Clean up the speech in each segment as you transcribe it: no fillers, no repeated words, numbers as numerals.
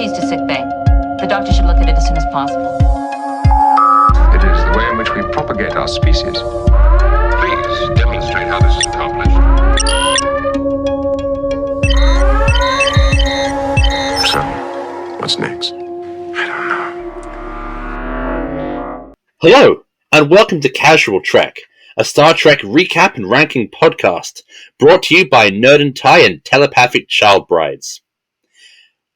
Proceeds to sickbay. The doctor should look at it as soon as possible. It is the way in which we propagate our species. Please demonstrate how this is accomplished. So, what's next? I don't know. Hello, and welcome to Casual Trek, a Star Trek recap and ranking podcast, brought to you by Nerd and Tie and Telepathic Child Brides.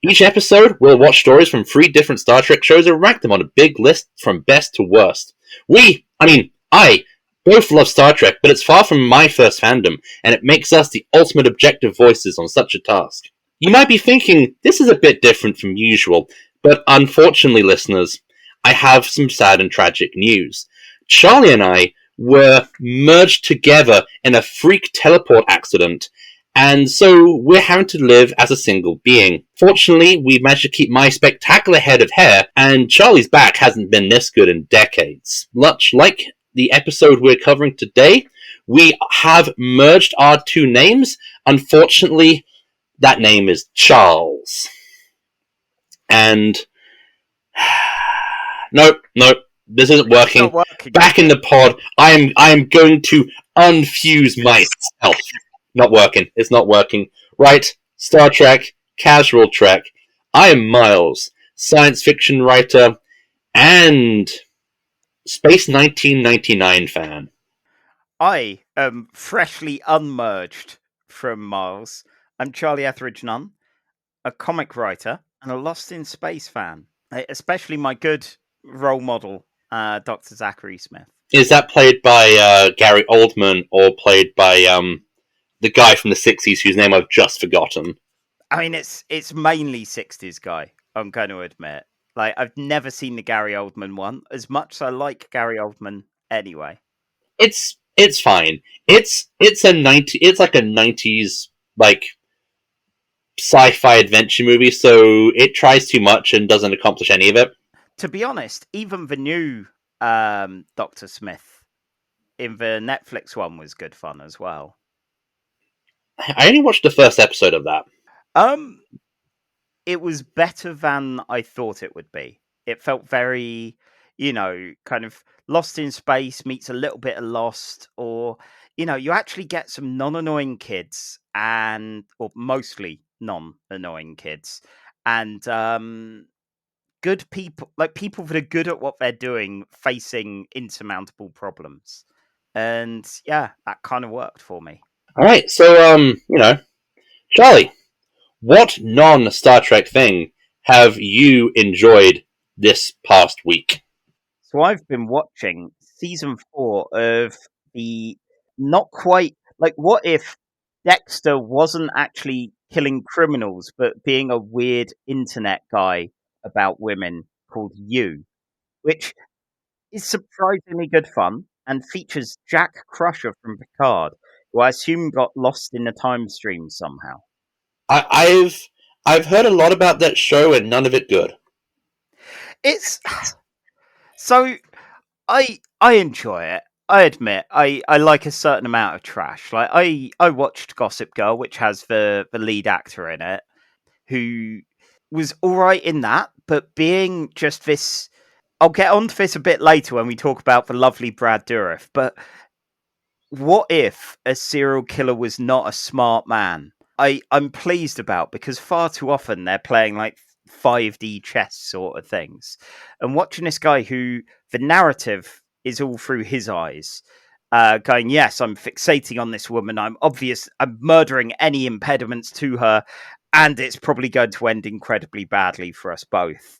Each episode, we'll watch stories from 3 different Star Trek shows and rank them on a big list from best to worst. I both love Star Trek, but it's far from my first fandom, and it makes us the ultimate objective voices on such a task. You might be thinking, this is a bit different from usual, but unfortunately, listeners, I have some sad and tragic news. Charlie and I were merged together in a freak teleport accident, and so we're having to live as a single being. Fortunately, we managed to keep my spectacular head of hair, and Charlie's back hasn't been this good in decades. Much like the episode we're covering today, we have merged our 2 names. Unfortunately, that name is Charles. And nope, this isn't working. Back in the pod, I am going to unfuse myself. Not working. It's not working. Right, Star Trek, Casual Trek. I am Miles, science fiction writer and Space 1999 fan. I am freshly unmerged from Miles. I'm Charlie Etheridge Nunn, a comic writer and a Lost in Space fan, especially my good role model, Dr. Zachary Smith. Is that played by Gary Oldman or played by the guy from the 60s whose name I've just forgotten? I mean, it's mainly 60s guy, I'm going to admit. Like, I've never seen the Gary Oldman one, as much as I like Gary Oldman anyway. It's fine. It's like a 90s like sci-fi adventure movie, so it tries too much and doesn't accomplish any of it. To be honest, even the new Dr. Smith in the Netflix one was good fun as well. I only watched the first episode of that. It was better than I thought it would be. It felt very, kind of Lost in Space meets a little bit of Lost, or, you actually get some non-annoying kids or mostly non-annoying kids, and good people, like people that are good at what they're doing, facing insurmountable problems. And yeah, that kind of worked for me. All right, so, Charlie, what non-Star Trek thing have you enjoyed this past week? So I've been watching season 4 of the not quite, like, what if Dexter wasn't actually killing criminals, but being a weird internet guy about women called You, which is surprisingly good fun and features Jack Crusher from Picard, who I assume got lost in the time stream somehow. I've heard a lot about that show and none of it good. It's so I enjoy it. I admit I like a certain amount of trash. Like I watched Gossip Girl, which has the lead actor in it, who was all right in that, but being just this. I'll get onto this a bit later when we talk about the lovely Brad Dourif, but what if a serial killer was not a smart man? I'm pleased about, because far too often they're playing like 5D chess sort of things. And watching this guy who the narrative is all through his eyes, going, yes, I'm fixating on this woman. I'm murdering any impediments to her, and it's probably going to end incredibly badly for us both.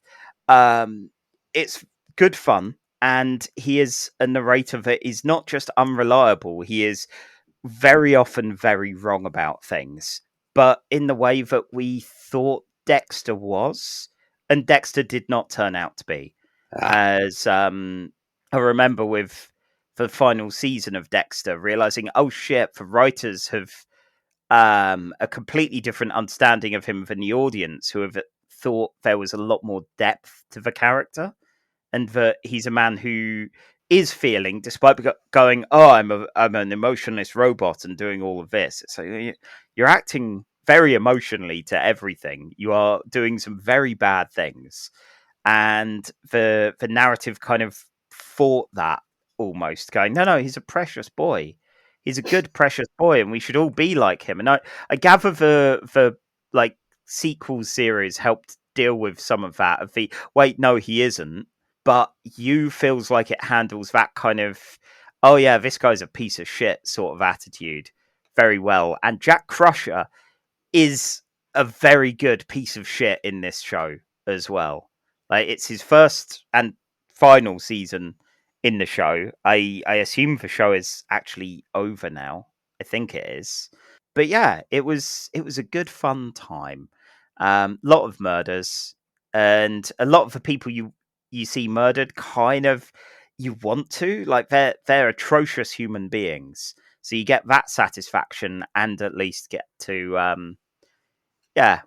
It's good fun. And he is a narrator that is not just unreliable, he is very often very wrong about things, but in the way that we thought Dexter was, and Dexter did not turn out to be. As I remember with the final season of Dexter, realizing, oh shit, the writers have a completely different understanding of him than the audience, who have thought there was a lot more depth to the character. And that he's a man who is feeling, despite going, oh, I'm an emotionless robot and doing all of this. So you're acting very emotionally to everything. You are doing some very bad things, and the narrative kind of fought that almost, going, no, he's a precious boy. He's a good, precious boy, and we should all be like him. And I gather the like sequel series helped deal with some of that. Of the wait, no, he isn't. But you feels like it handles that kind of, oh yeah, this guy's a piece of shit sort of attitude very well. And Jack Crusher is a very good piece of shit in this show as well. Like, it's his first and final season in the show. I assume the show is actually over now. I think it is. But yeah, it was a good fun time. Lot of murders, and a lot of the people you see murdered kind of you want to, like, they're atrocious human beings. So you get that satisfaction, and at least get to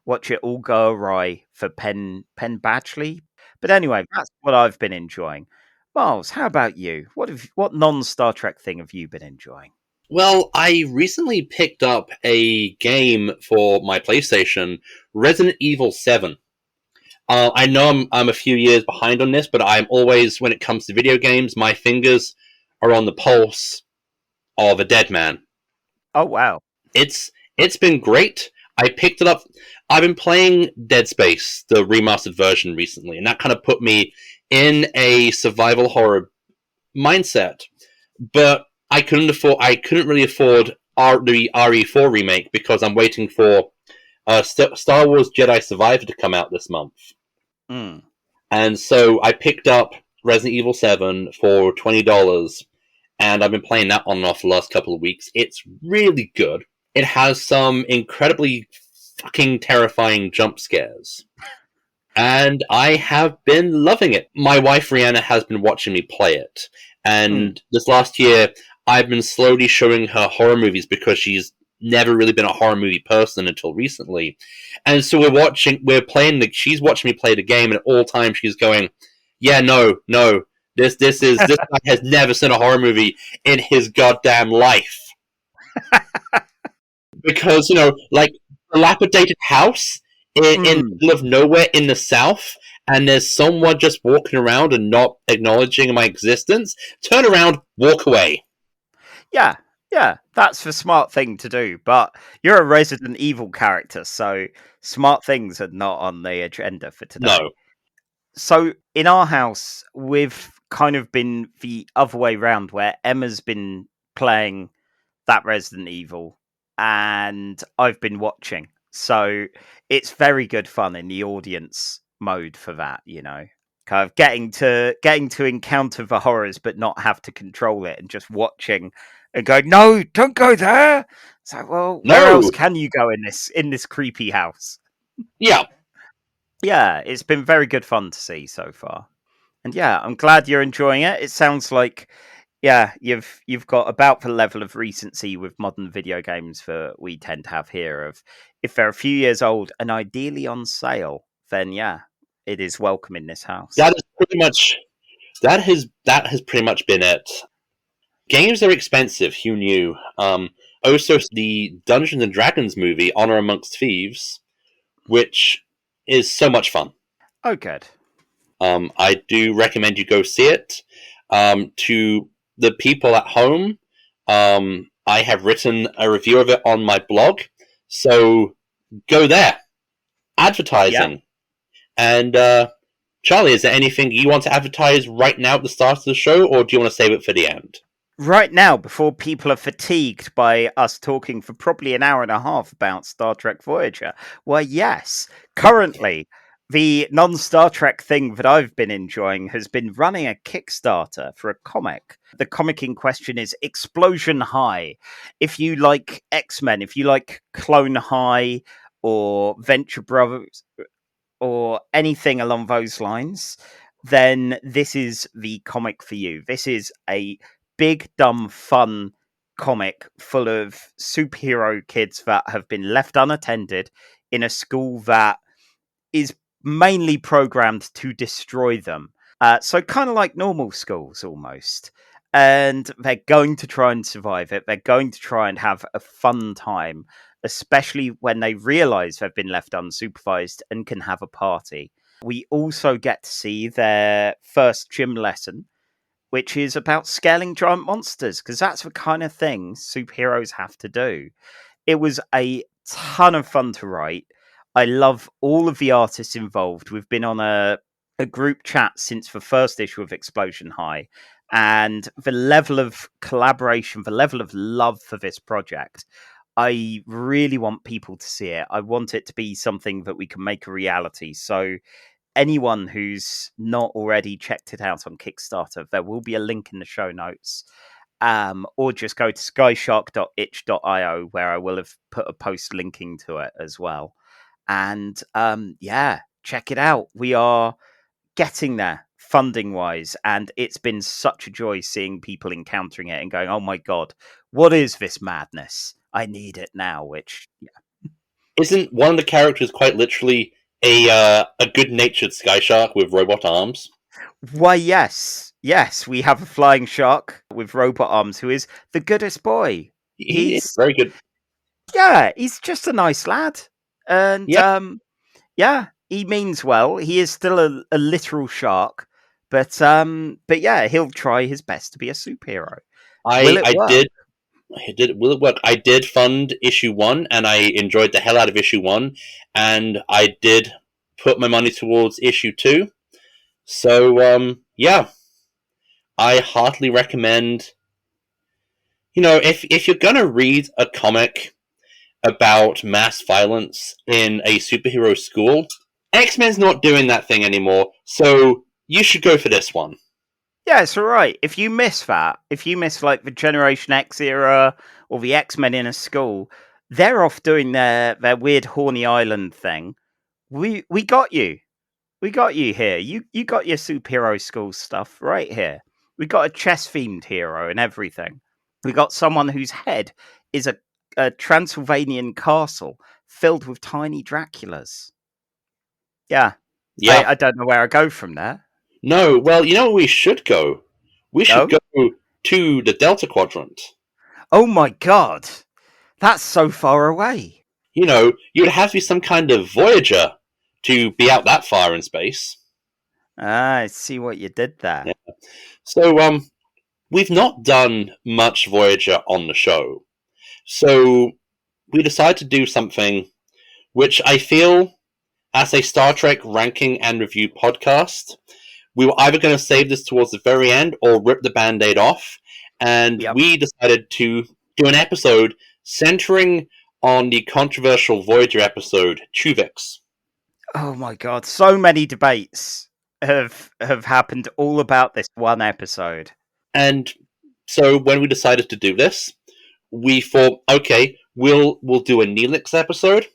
watch it all go awry for Penn Badgley. But anyway, that's what I've been enjoying. Miles, how about you? What non-Star Trek thing have you been enjoying? Well, I recently picked up a game for my PlayStation, Resident Evil VII. I know I'm a few years behind on this, but I'm always, when it comes to video games, my fingers are on the pulse of a dead man. Oh, wow. It's been great. I picked it up. I've been playing Dead Space, the remastered version, recently, and that kind of put me in a survival horror mindset. But I couldn't really afford the RE4 remake because I'm waiting for Star Wars Jedi Survivor to come out this month. Mm. And so I picked up Resident Evil 7 for $20, and I've been playing that on and off the last couple of weeks. It's really good. It has some incredibly fucking terrifying jump scares. And I have been loving it. My wife, Rihanna, has been watching me play it. And this last year, I've been slowly showing her horror movies because she's never really been a horror movie person until recently. And so she's watching me play the game, and at all times she's going, yeah, no, this guy has never seen a horror movie in his goddamn life. Because, like, a dilapidated house in the middle of nowhere in the South, and there's someone just walking around and not acknowledging my existence, turn around, walk away. Yeah, that's the smart thing to do. But you're a Resident Evil character, so smart things are not on the agenda for today. No. So in our house, we've kind of been the other way round, where Emma's been playing that Resident Evil, and I've been watching. So it's very good fun in the audience mode for that, kind of getting to encounter the horrors but not have to control it, and just watching and go, no, don't go there. It's like, well, where else can you go in this creepy house? Yeah, it's been very good fun to see so far, and I'm glad you're enjoying it. It sounds like you've got about the level of recency with modern video games that we tend to have here. Of if they're a few years old and ideally on sale, then it is welcome in this house. That has pretty much been it. Games are expensive. Who knew? Also, the Dungeons and Dragons movie, Honor Amongst Thieves, which is so much fun. Oh, good. I do recommend you go see it. To the people at home, I have written a review of it on my blog, so go there. Advertising. And Charlie, is there anything you want to advertise right now at the start of the show, or do you want to save it for the end? Right now, before people are fatigued by us talking for probably an hour and a half about Star Trek Voyager, why, yes. Currently, the non-Star Trek thing that I've been enjoying has been running a Kickstarter for a comic. The comic in question is Explosion High. If you like X-Men, if you like Clone High or Venture Brothers or anything along those lines, then this is the comic for you. This is a big, dumb, fun comic full of superhero kids that have been left unattended in a school that is mainly programmed to destroy them. So kind of like normal schools almost. and they're going to try and survive it. They're going to try and have a fun time, especially when they realize they've been left unsupervised and can have a party. We also get to see their first gym lesson, which is about scaling giant monsters, because that's the kind of thing superheroes have to do. It was a ton of fun to write. I love all of the artists involved. We've been on a group chat since the first issue of Explosion High, and the level of collaboration, the level of love for this project, I really want people to see it. I want it to be something that we can make a reality. So anyone who's not already checked it out on Kickstarter, there will be a link in the show notes. Or just go to skyshark.itch.io, where I will have put a post linking to it as well. And check it out. We are getting there funding wise, and it's been such a joy seeing people encountering it and going, oh my god, what is this madness? I need it now. Which Isn't one of the characters quite literally a good-natured sky shark with robot arms? Why, yes, we have a flying shark with robot arms who is the goodest boy. He's very good. Yeah, he's just a nice lad, and he means well. He is still a literal shark, but yeah, he'll try his best to be a superhero. Will it work? Will it work? I did fund issue 1, and I enjoyed the hell out of issue 1, and I did put my money towards issue 2. So, I heartily recommend. If you're gonna read a comic about mass violence in a superhero school, X-Men's not doing that thing anymore, so you should go for this one. Yeah, it's alright. If you miss that, if you miss like the Generation X era or the X-Men in a school, they're off doing their weird Horny Island thing. We got you. We got you here. You got your superhero school stuff right here. We got a chess-themed hero and everything. We got someone whose head is a Transylvanian castle filled with tiny Draculas. Yeah. I don't know where I go from there. No, well, you know where we should go? We should go to the Delta Quadrant. Oh my god. That's so far away. You'd have to be some kind of Voyager to be out that far in space. I see what you did there. Yeah. So, we've not done much Voyager on the show. So, we decided to do something which I feel, as a Star Trek ranking and review podcast, we were either going to save this towards the very end or rip the Band-Aid off. And we decided to do an episode centering on the controversial Voyager episode, Tuvix. Oh my god, so many debates have happened all about this one episode. And so when we decided to do this, we thought, okay, we'll do a Neelix episode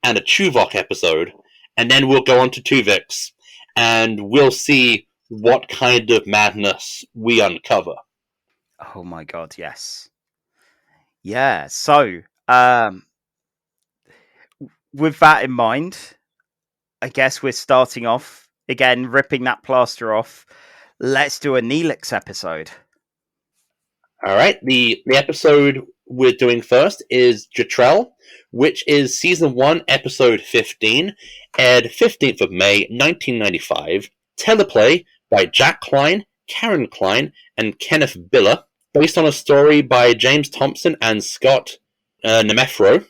and a Tuvok episode, and then we'll go on to Tuvix, and we'll see what kind of madness we uncover. Oh my god, yes. Yeah, so, with that in mind, I guess we're starting off, again, ripping that plaster off. Let's do a Neelix episode. Alright, the episode we're doing first is Jetrel, which is Season 1, Episode 15, aired 15th of May, 1995, teleplay by Jack Klein, Karen Klein, and Kenneth Biller, based on a story by James Thompson and Scott Nemethro,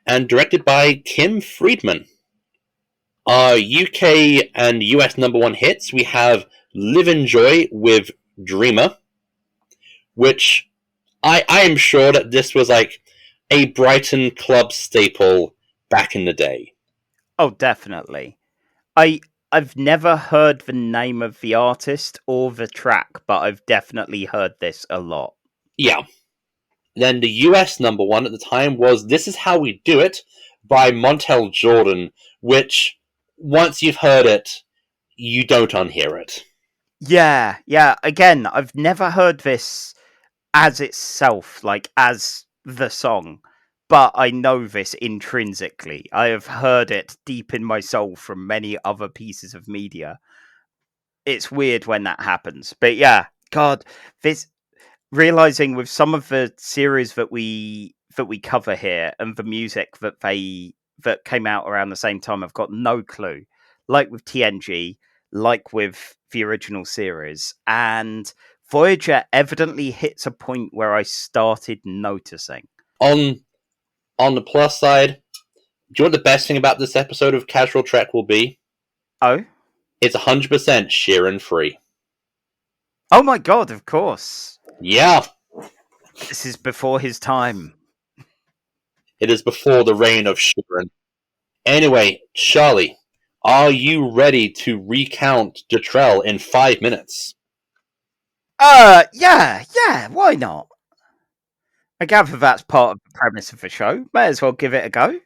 and directed by Kim Friedman. Our UK and US #1 hits, we have Live and Joy with Dreamer, which I am sure that this was like a Brighton club staple back in the day. Oh, definitely. I've never heard the name of the artist or the track, but I've definitely heard this a lot. Yeah. Then the US #1 at the time was This Is How We Do It by Montel Jordan, which, once you've heard it, you don't unhear it. Yeah. Again, I've never heard this as itself, like as the song, but I know this intrinsically. I have heard it deep in my soul from many other pieces of media. It's weird when that happens, but yeah, God, this realizing with some of the series that we cover here and the music that came out around the same time, I've got no clue. Like with TNG, like with the original series, and Voyager evidently hits a point where I started noticing. On the plus side, do you know what the best thing about this episode of Casual Trek will be? Oh? It's 100% Sheeran free. Oh my god, of course. Yeah. This is before his time. It is before the reign of Sheeran. Anyway, Charlie, are you ready to recount Jetrel in 5 minutes? Yeah, why not? I gather that's part of the premise of the show. May as well give it a go.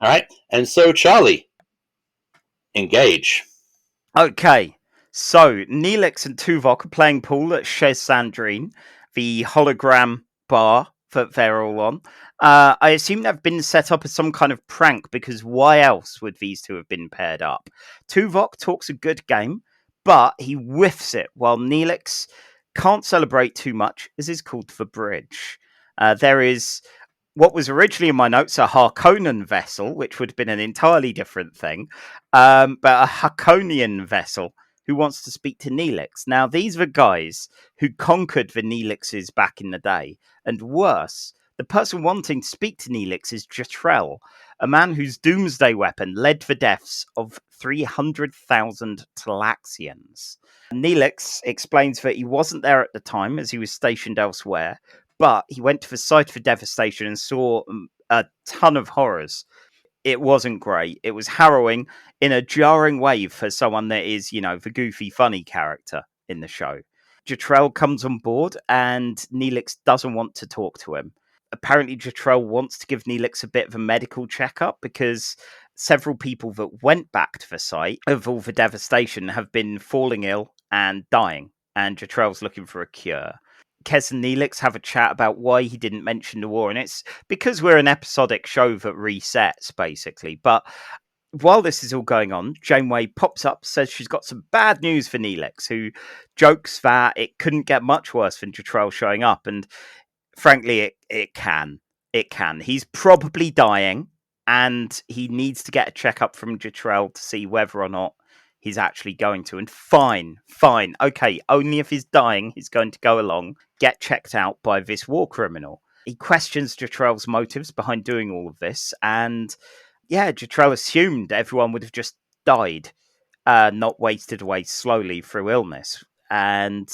Alright, and so Charlie, engage. Okay, so Neelix and Tuvok are playing pool at Chez Sandrine, the hologram bar that they're all on. I assume they've been set up as some kind of prank, because why else would these two have been paired up? Tuvok talks a good game, but he whiffs it, while Neelix can't celebrate too much, as is called for bridge. There is what was originally in my notes a Harkonnen vessel, which would have been an entirely different thing, but a Harkonian vessel who wants to speak to Neelix. Now, these are guys who conquered the Neelixes back in the day, and worse, the person wanting to speak to Neelix is Jetrel, a man whose doomsday weapon led to the deaths of 300,000 Talaxians. Neelix explains that he wasn't there at the time, as he was stationed elsewhere, but he went to the site of the devastation and saw a ton of horrors. It wasn't great. It was harrowing in a jarring way for someone that is, the goofy, funny character in the show. Jetrel comes on board and Neelix doesn't want to talk to him. Apparently, Jetrel wants to give Neelix a bit of a medical checkup because several people that went back to the site of all the devastation have been falling ill and dying, and Jetrel's looking for a cure. Kes and Neelix have a chat about why he didn't mention the war, and it's because we're an episodic show that resets, basically. But while this is all going on, Janeway pops up, says she's got some bad news for Neelix, who jokes that it couldn't get much worse than Jetrel showing up, and frankly, it can. It can. He's probably dying, and he needs to get a checkup from Jetrel to see whether or not he's actually going to. And fine. Okay, only if he's dying, he's going to go along, get checked out by this war criminal. He questions Jetrel's motives behind doing all of this, and Jetrel assumed everyone would have just died, not wasted away slowly through illness. And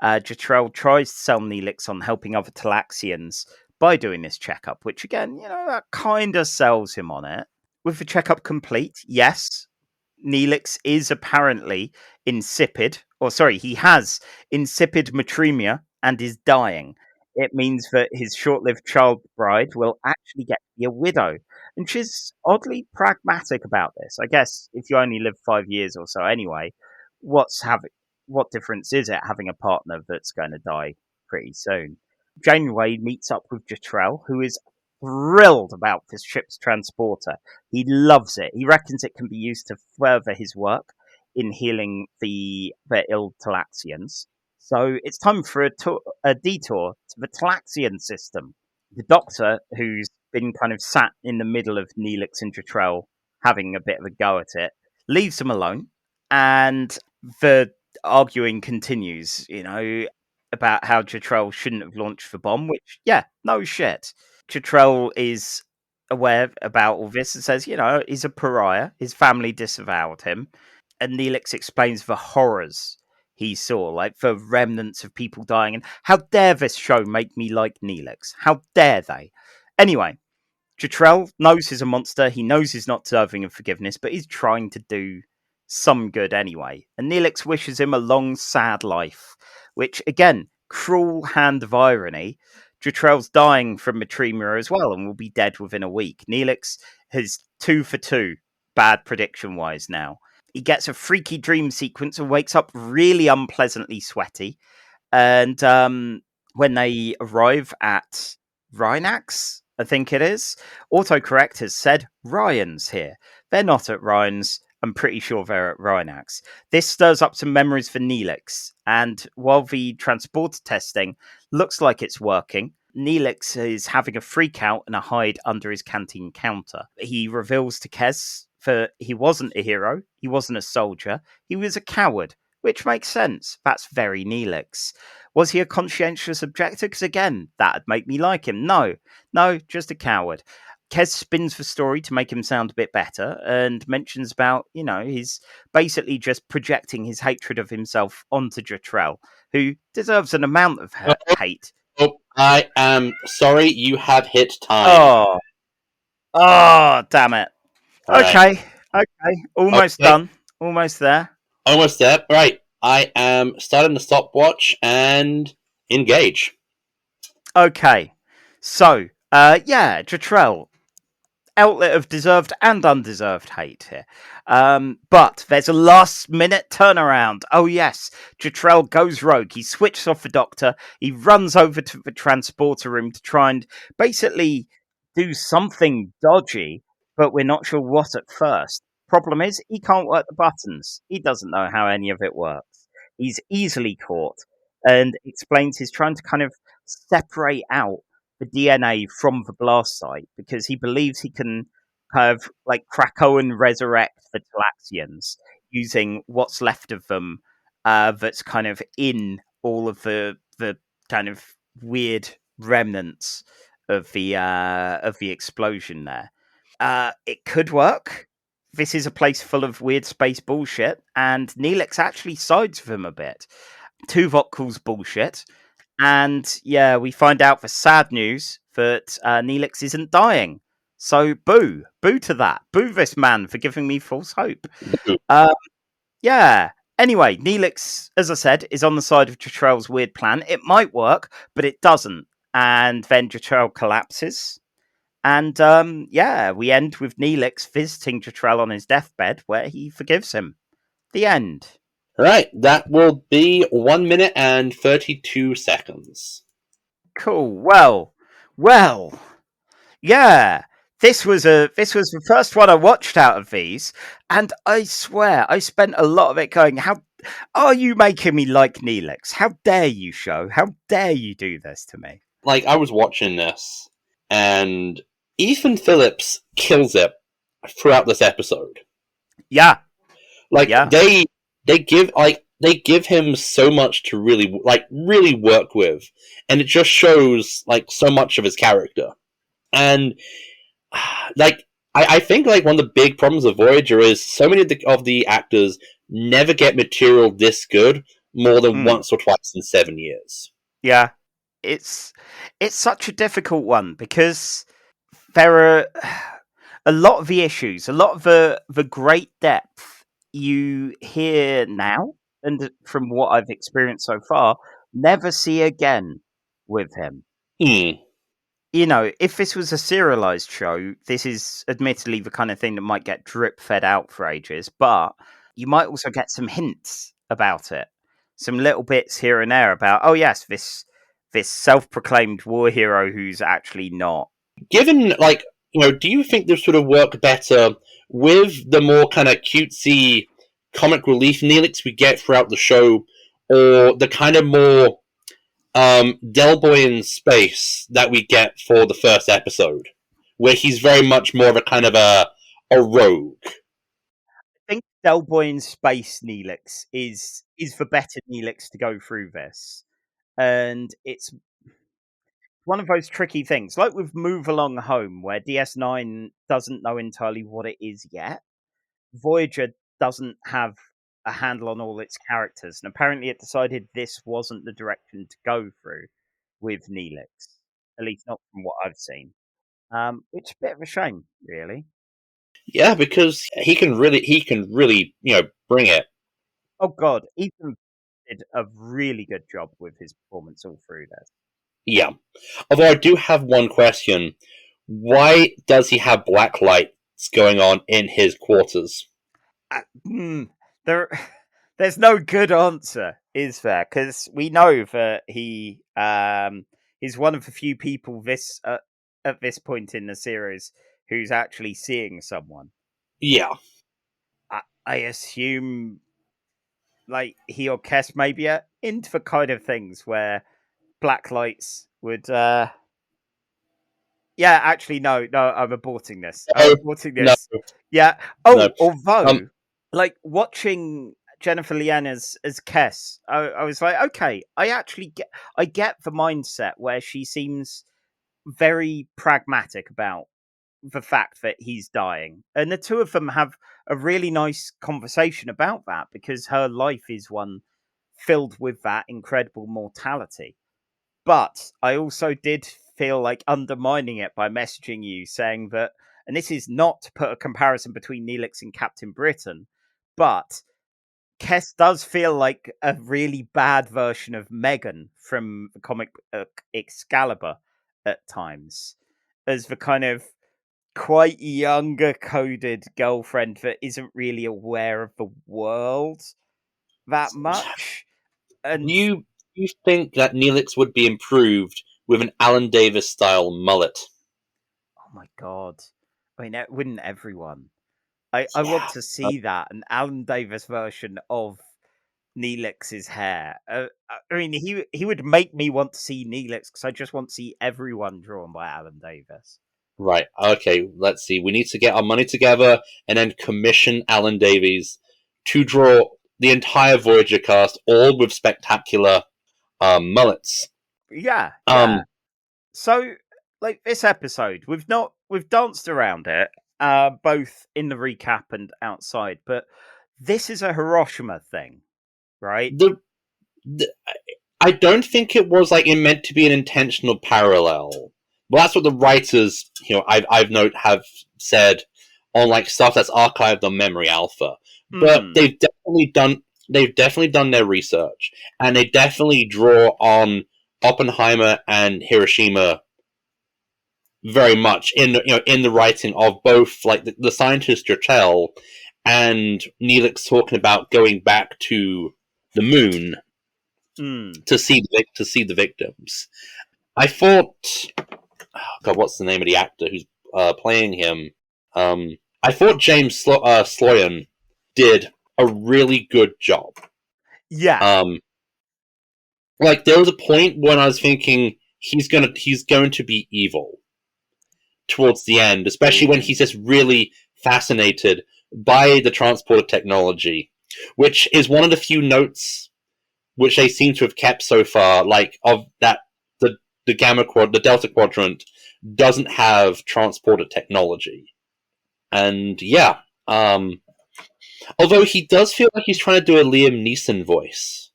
Jetrel tries to sell Neelix on helping other Talaxians by doing this checkup, which again, that kind of sells him on it. With the checkup complete, yes, Neelix is apparently insipid, he has insipid matremia and is dying. It means that his short-lived child bride will actually get to be a widow. And she's oddly pragmatic about this. I guess if you only live 5 years or so anyway, what difference is it having a partner that's going to die pretty soon? Janeway meets up with Jetrel, who is thrilled about this ship's transporter. He loves it. He reckons it can be used to further his work in healing the ill Talaxians. So it's time for a detour to the Talaxian system. The Doctor, who's been kind of sat in the middle of Neelix and Jetrel having a bit of a go at it, leaves them alone, and the arguing continues, about how Jetrel shouldn't have launched the bomb, which, no shit. Jetrel is aware about all this and says, he's a pariah. His family disavowed him. And Neelix explains the horrors he saw, like the remnants of people dying. And how dare this show make me like Neelix? How dare they? Anyway, Jetrel knows he's a monster. He knows he's not deserving of forgiveness, but he's trying to do some good anyway. And Neelix wishes him a long, sad life, which, again, cruel hand of irony. Jetrel's dying from matremia as well and will be dead within a week. Neelix has 2 for 2, bad prediction-wise now. He gets a freaky dream sequence and wakes up really unpleasantly sweaty. And when they arrive at Rhinax, I think it is, autocorrect has said Ryan's here. They're not at Ryan's. I'm pretty sure they're at Rhinax. This stirs up some memories for Neelix, and while the transporter testing looks like it's working, Neelix is having a freak out and a hide under his canteen counter. He reveals to Kes that he wasn't a hero, he wasn't a soldier, he was a coward, which makes sense. That's very Neelix. Was he a conscientious objector? Because again, that'd make me like him. No, just a coward. Kes spins the story to make him sound a bit better and mentions about, he's basically just projecting his hatred of himself onto Jetrel, who deserves an amount of hate. Oh, I am sorry, you have hit time. Oh, damn it. All right. Okay. Almost done. Almost there. Almost there. Right. I am starting the stopwatch and engage. Okay. So, Jetrel, outlet of deserved and undeserved hate here. But there's a last minute turnaround. Oh, yes. Jetrel goes rogue. He switches off the doctor. He runs over to the transporter room to try and basically do something dodgy, but we're not sure what at first. Problem is, he can't work the buttons. He doesn't know how any of it works. He's easily caught and explains he's trying to kind of separate out the DNA from the blast site because he believes he can kind of like Krakow and resurrect the Talaxians using what's left of them that's kind of in all of the kind of weird remnants of the explosion there. It could work. This is a place full of weird space bullshit, and Neelix actually sides with him a bit. Tuvok calls bullshit. And we find out the sad news that Neelix isn't dying. So boo to that. Boo this man for giving me false hope. Anyway, Neelix, as I said, is on the side of Jetrel's weird plan. It might work, but it doesn't. And then Jetrel collapses. And we end with Neelix visiting Jetrel on his deathbed where he forgives him. The end. Right, that will be 1 minute and 32 seconds. Cool. Well. Yeah. This was the first one I watched out of these, and I swear I spent a lot of it going, how are you making me like Neelix? How dare you, show? How dare you do this to me? Like, I was watching this, and Ethan Phillips kills it throughout this episode. Yeah. Like, they give him so much to really work with, and it just shows like so much of his character. And I think like one of the big problems of Voyager is so many of the actors never get material this good more than once or twice in 7 years. Yeah, it's such a difficult one because there are a lot of the issues, a lot of the great depth you hear now, and from what I've experienced so far, never see again with him. If this was a serialized show, this is admittedly the kind of thing that might get drip fed out for ages, but you might also get some hints about it. Some little bits here and there about, oh yes, this self-proclaimed war hero who's actually not. Given, do you think this would have worked better with the more kind of cutesy comic relief Neelix we get throughout the show, or the kind of more Del Boy in space that we get for the first episode, where he's very much more of a kind of a rogue? I think Del Boy in space Neelix is the better Neelix to go through this, and it's one of those tricky things, like with Move Along Home, where DS9 doesn't know entirely what it is yet. Voyager doesn't have a handle on all its characters, and apparently it decided this wasn't the direction to go through with Neelix, at least not from what I've seen. Which is a bit of a shame, really. Yeah, because he can really, bring it. Oh God, Ethan did a really good job with his performance all through this. Yeah, although I do have one question: why does he have black lights going on in his quarters? There's no good answer, is there? Because we know that he is one of the few people at this point in the series who's actually seeing someone. Yeah. I assume, like, he or Kess maybe are into the kind of things where black lights would. Yeah, actually, no, I'm aborting this. I'm aborting No, this. Yeah. no. Although, like, watching Jennifer Lien as Kess, I was like, okay, I get the mindset where she seems very pragmatic about the fact that he's dying, and the two of them have a really nice conversation about that because her life is one filled with that incredible mortality. But I also did feel like undermining it by messaging you saying that, and this is not to put a comparison between Neelix and Captain Britain, but Kess does feel like a really bad version of Meggan from the comic book Excalibur at times, as the kind of quite younger coded girlfriend that isn't really aware of the world that much. And You think that Neelix would be improved with an Alan Davis style mullet? oh my god, I mean, wouldn't everyone? I want to see that, an Alan Davis version of Neelix's hair. I mean, he would make me want to see Neelix because I just want to see everyone drawn by Alan Davis. Right. Okay. Let's see. We need to get our money together and then commission Alan Davies to draw the entire Voyager cast, all with spectacular mullets. Yeah. Um, So, like, this episode, we've danced around it, both in the recap and outside, but this is a Hiroshima thing, right? the I don't think it was like it meant to be an intentional parallel. Well, that's what the writers, I've have said on like stuff that's archived on Memory Alpha. But they've definitely done their research, and they definitely draw on Oppenheimer and Hiroshima very much in the writing of both like the scientist Jetrel and Neelix talking about going back to the moon to see the victims. I thought, oh God, what's the name of the actor who's playing him? I thought James Sloyan did a really good job. Yeah. Like there was a point when I was thinking he's going to be evil towards the end, especially when he's just really fascinated by the transporter technology, which is one of the few notes which they seem to have kept so far, like of that the Delta Quadrant doesn't have transporter technology. And yeah, although he does feel like he's trying to do a Liam Neeson voice.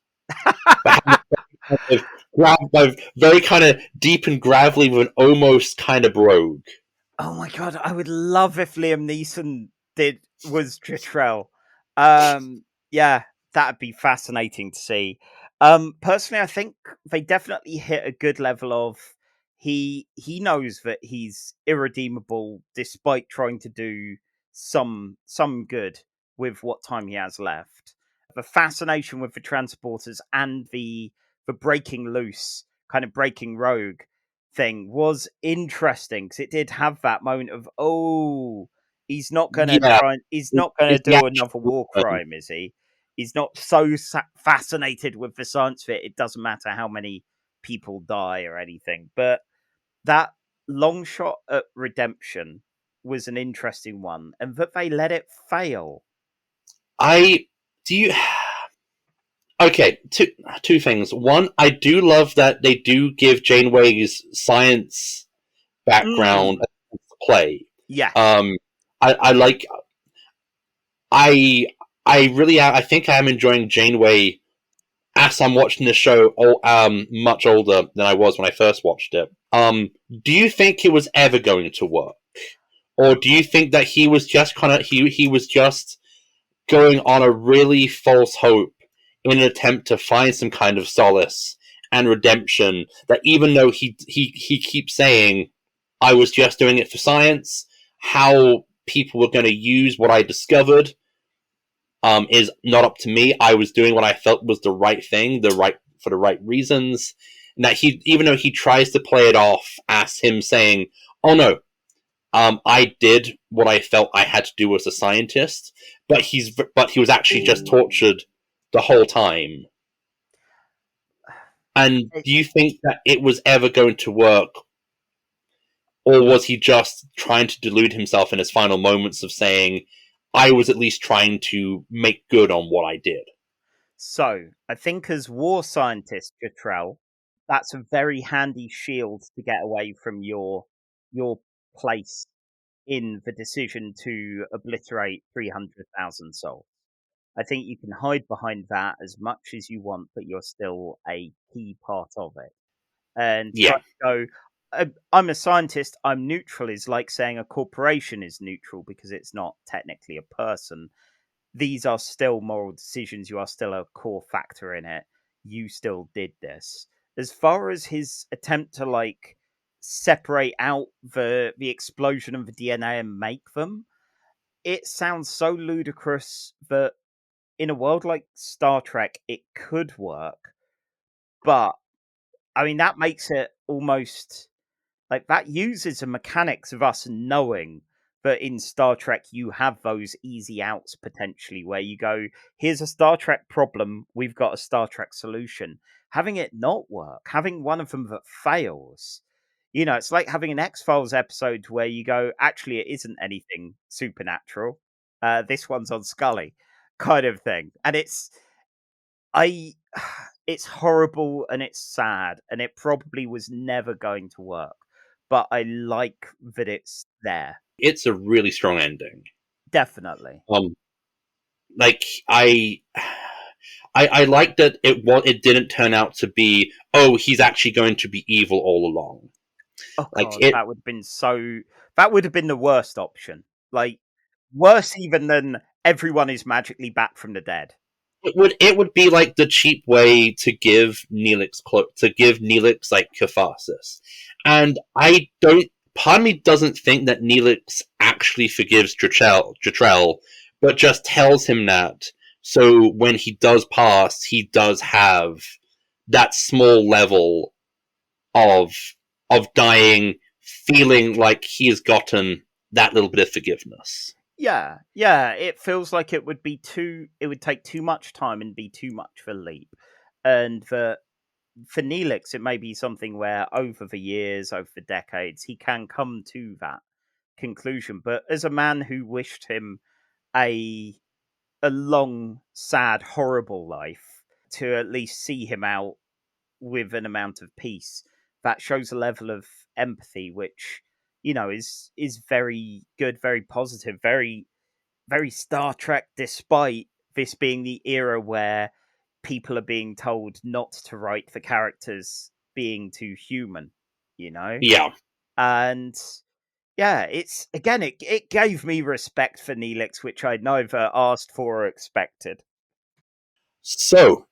Very kind of deep and gravelly with an almost kind of brogue. Oh my god, I would love if Liam Neeson was Jetrel. Yeah, that'd be fascinating to see. Personally, I think they definitely hit a good level of he knows that he's irredeemable despite trying to do some good with what time he has left. The fascination with the transporters and the breaking loose, kind of breaking rogue thing was interesting because it did have that moment of, oh, he's not going to he's not going to do another war crime, is he? He's not so fascinated with the science fit. It doesn't matter how many people die or anything. But that long shot at redemption was an interesting one, and that they let it fail. Okay, two things. One, I do love that they do give Janeway's science background a play. Yeah. I like. I think I am enjoying Janeway as I'm watching the show. Much older than I was when I first watched it. Do you think it was ever going to work, or do you think that he was just he was just going on a really false hope in an attempt to find some kind of solace and redemption, that even though he keeps saying, I was just doing it for science, how people were going to use what I discovered is not up to me. I was doing what I felt was the right thing, for the right reasons. And that even though he tries to play it off as him saying, oh no, I did what I felt I had to do as a scientist, but he was actually just tortured the whole time. And do you think that it was ever going to work, or was he just trying to delude himself in his final moments of saying, I was at least trying to make good on what I did? So, I think as war scientist, Jetrel, that's a very handy shield to get away from your place in the decision to obliterate 300,000 souls. I think you can hide behind that as much as you want, but you're still a key part of it. And Yeah. try to go, I'm a scientist, I'm neutral is like saying a corporation is neutral because it's not technically a person. These are still moral decisions. You are still a core factor in it. You still did this. As far as his attempt to like separate out the explosion of the DNA and make them, it sounds so ludicrous that in a world like Star Trek, it could work. But I mean, that makes it almost like that uses the mechanics of us knowing that in Star Trek you have those easy outs potentially where you go, here's a Star Trek problem, we've got a Star Trek solution. Having it not work, having one of them that fails, it's like having an X-Files episode where you go, actually, it isn't anything supernatural. This one's on Scully, kind of thing. And it's horrible and it's sad and it probably was never going to work. But I like that it's there. It's a really strong ending. Definitely. Like I like that it didn't turn out to be, oh, he's actually going to be evil all along. Oh god, that would have been the worst option. Like worse even than everyone is magically back from the dead. It would be like the cheap way to give Neelix like catharsis. And part of me doesn't think that Neelix actually forgives Jetrel, but just tells him that, so when he does pass, he does have that small level of dying, feeling like he has gotten that little bit of forgiveness. Yeah, it feels like it would take too much time and be too much of a leap. And for Neelix, it may be something where over the years, over the decades, he can come to that conclusion. But as a man who wished him a long, sad, horrible life, to at least see him out with an amount of peace, that shows a level of empathy, which is very good, very positive, very, very Star Trek, despite this being the era where people are being told not to write the characters being too human, Yeah. And yeah, it's again, it gave me respect for Neelix, which I neither asked for or expected. So,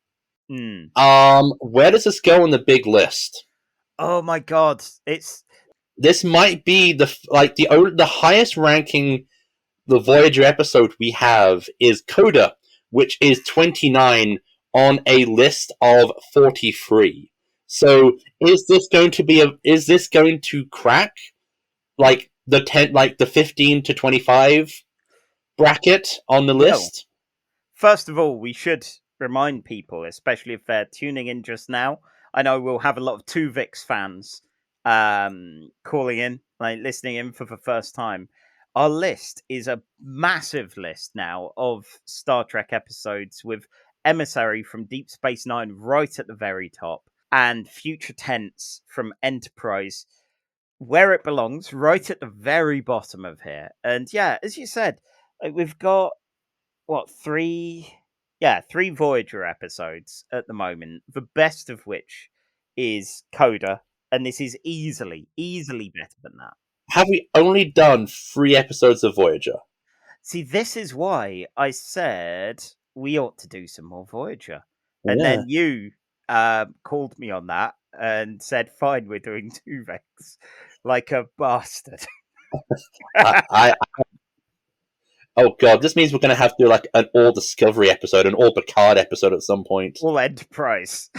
where does this go on the big list? Oh my god, this might be the highest ranking the Voyager episode we have is Coda, which is 29 on a list of 43. So is this going to crack like the 15 to 25 bracket on the list? First of all, we should remind people, especially if they're tuning in just now. I know we'll have a lot of Tuvix fans calling in, like listening in for the first time. Our list is a massive list now of Star Trek episodes with Emissary from Deep Space Nine right at the very top and Future Tense from Enterprise where it belongs, right at the very bottom of here. And yeah, as you said, we've got three Voyager episodes at the moment, the best of which is Coda, and this is easily better than that. Have we only done 3 episodes of Voyager? See, this is why I said we ought to do some more Voyager. And then you called me on that and said, fine, we're doing Tuvix. Like a bastard. Oh god, this means we're going to have to do like an All Discovery episode, an All Picard episode at some point. All Enterprise.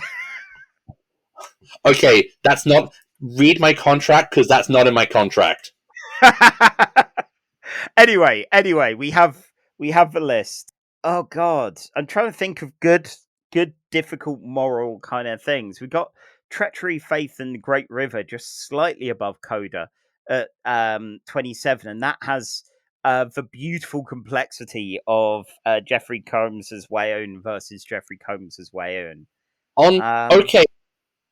Okay, that's not... Read my contract, because that's not in my contract. Anyway, we have the list. Oh God, I'm trying to think of good, difficult moral kind of things. We got treachery, faith, and the Great River just slightly above Coda at 27, and that has the beautiful complexity of Jeffrey Combs's Wayon versus Jeffrey Combs's Wayon. On okay,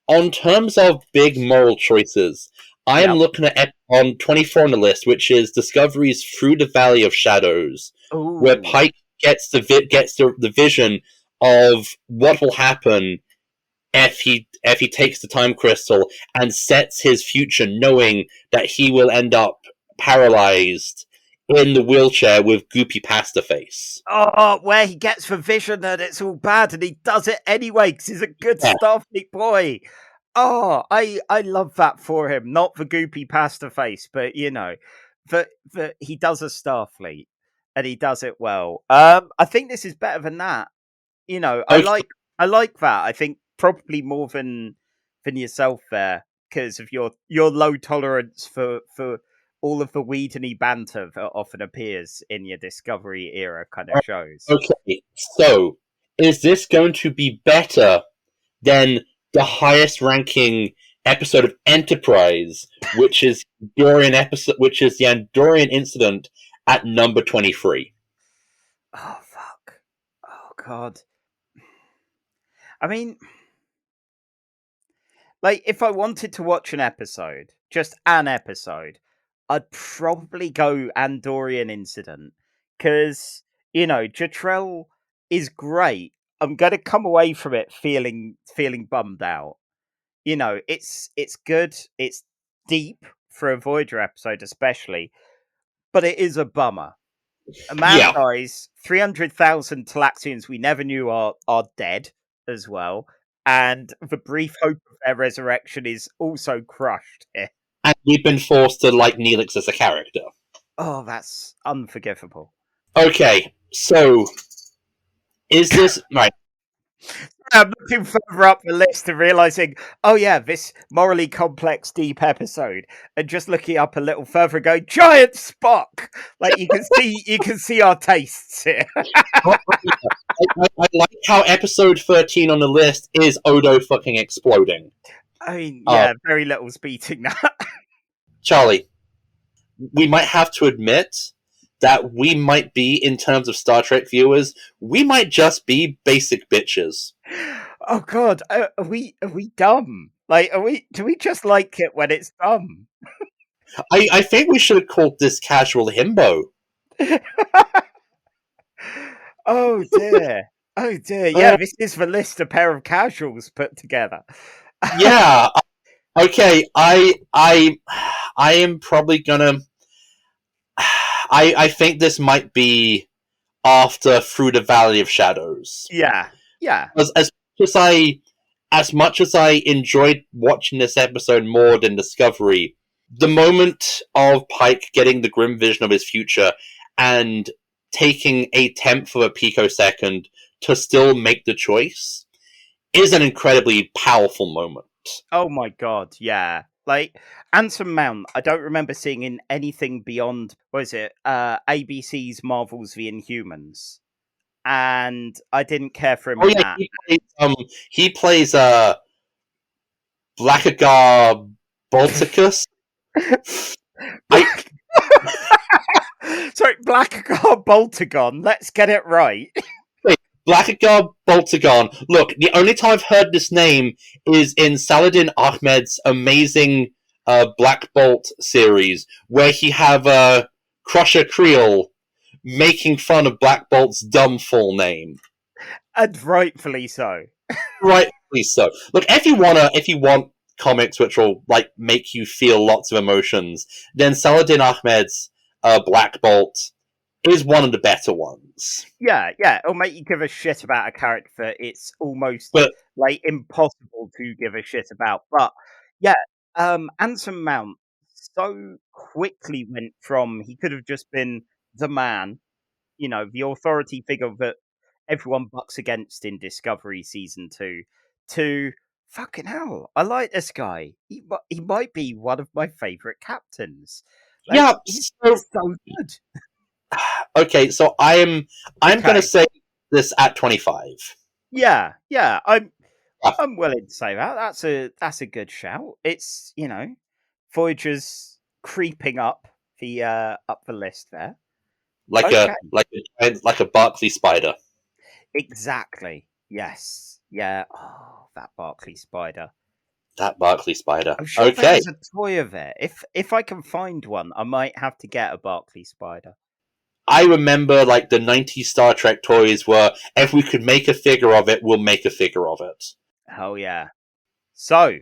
on terms of big moral choices, I am looking at on 24 on the list, which is Discovery's Through the Valley of Shadows, where Pike gets the vision of what will happen if he takes the time crystal and sets his future, knowing that he will end up paralyzed in the wheelchair with goopy pasta face. Oh, where he gets the vision that it's all bad and he does it anyway because he's a good Starfleet boy. Oh, I love that for him. Not the goopy pasta face, but that he does a Starfleet and he does it well. I think this is better than that. I like that. I think probably more than yourself there because of your low tolerance for all of the Whedon-y banter that often appears in your Discovery era kind of shows. Okay, so is this going to be better than the highest ranking episode of Enterprise, which is the Andorian incident at number 23? Oh fuck. Oh god. I mean, like, if I wanted to watch an episode, just an episode, I'd probably go Andorian Incident. Because, Jetrel is great. I'm going to come away from it feeling bummed out. It's good. It's deep for a Voyager episode, especially. But it is a bummer. A man dies. 300,000 Talaxians we never knew are dead as well. And the brief hope of their resurrection is also crushed here. And we've been forced to like Neelix as a character. Oh, that's unforgivable. Okay, so is this right? I'm looking further up the list and realizing, oh yeah, this morally complex, deep episode, and just looking up a little further and going, giant Spock. Like you can see our tastes here. I like how episode 13 on the list is Odo fucking exploding. I mean, yeah, very little's beating that. Charlie, we might have to admit that we might be, in terms of Star Trek viewers, we might just be basic bitches. Oh god, are we dumb? Like, do we just like it when it's dumb? I think we should have called this casual himbo. Oh dear. Oh dear. Yeah, this is the list a pair of casuals put together. Yeah. Okay, I am probably gonna I think this might be after Through the Valley of Shadows. Yeah. Yeah. As much as I enjoyed watching this episode more than Discovery, the moment of Pike getting the grim vision of his future and taking a tenth of a picosecond to still make the choice is an incredibly powerful moment. Oh my god, yeah. Like, Anson Mount, I don't remember seeing in anything beyond, what is it, ABC's Marvel's The Inhumans. And I didn't care for him in that. He plays Blackagar Balticus. Sorry, Blackagar Boltagon. Let's get it right. Wait, Blackagar Boltagon. Look, the only time I've heard this name is in Saladin Ahmed's amazing Black Bolt series, where he have Crusher Creel making fun of Black Bolt's dumb full name. And rightfully so. Rightfully so. Look, if you want comics which will like make you feel lots of emotions, then Saladin Ahmed's Black Bolt is one of the better ones. Yeah, it'll make you give a shit about a character it's almost like impossible to give a shit about. But yeah, Anson Mount so quickly went from he could have just been the man, the authority figure that everyone bucks against in Discovery Season 2, to fucking hell, I like this guy. He might be one of my favourite captains. Yeah. He's So so good. okay, so I'm Okay. going to say this at 25. Yeah, I'm Yeah. willing to say that. That's a good shout. It's Voyager's creeping up the list there. Like Okay. a Barclay spider. Exactly. Yes. Yeah. Oh, that Barclay spider. That Barclay spider. I'm sure there Okay. was a toy of it. If I can find one, I might have to get a Barclay spider. I remember like the 90s Star Trek toys were, if we could make a figure of it, we'll make a figure of it. Oh yeah. So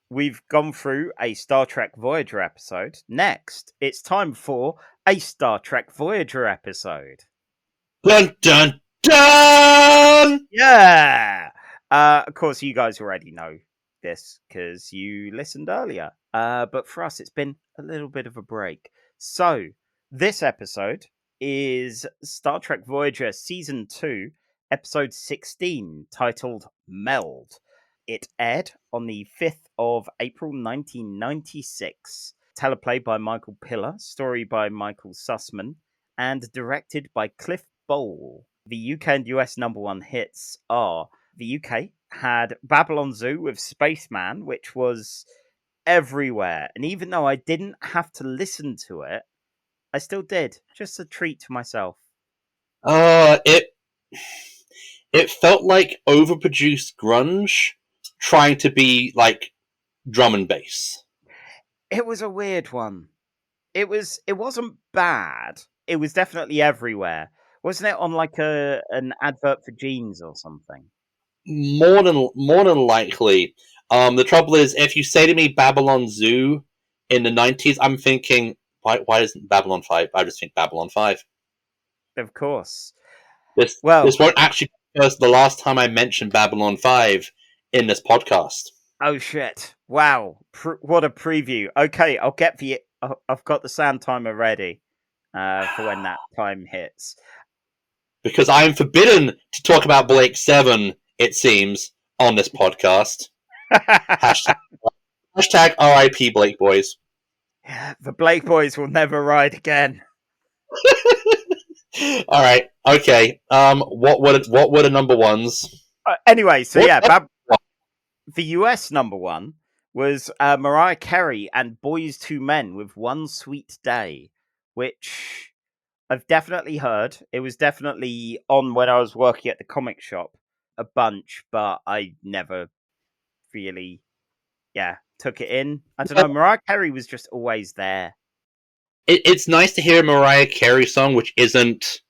we've gone through a Star Trek Voyager episode. Next, it's time for a Star Trek Voyager episode. Dun dun dun! Yeah! Of course, you guys already know this because you listened earlier. But for us, it's been a little bit of a break. So, this episode is Star Trek Voyager Season 2, Episode 16, titled Meld. It aired on the 5th of April 1996. Teleplay by Michael Piller, story by Michael Sussman, and directed by Cliff Bowl. The UK and US number one hits are the UK had Babylon Zoo with Spaceman, which was everywhere. And even though I didn't have to listen to it, I still did. Just a treat to myself. It felt like overproduced grunge trying to be like drum and bass. It was a weird one. It wasn't bad. It was definitely everywhere. Wasn't it on like an advert for jeans or something? More than likely. The trouble is, if you say to me Babylon Zoo in the 90s, I'm thinking, why isn't Babylon 5? I just think Babylon 5. Of course. This won't actually be the last time I mention Babylon 5 in this podcast. Oh shit! Wow, what a preview. Okay, I've got the sound timer ready for when that time hits. Because I am forbidden to talk about Blake 7, it seems, on this podcast. Hashtag RIP Blake Boys. The Blake Boys will never ride again. All right, okay. What were the number ones? Anyway, so the US number one was Mariah Carey and Boys II Men with One Sweet Day, which I've definitely heard. It was definitely on when I was working at the comic shop a bunch, but I never really, took it in. I don't know. Mariah Carey was just always there. It's nice to hear a Mariah Carey song which isn't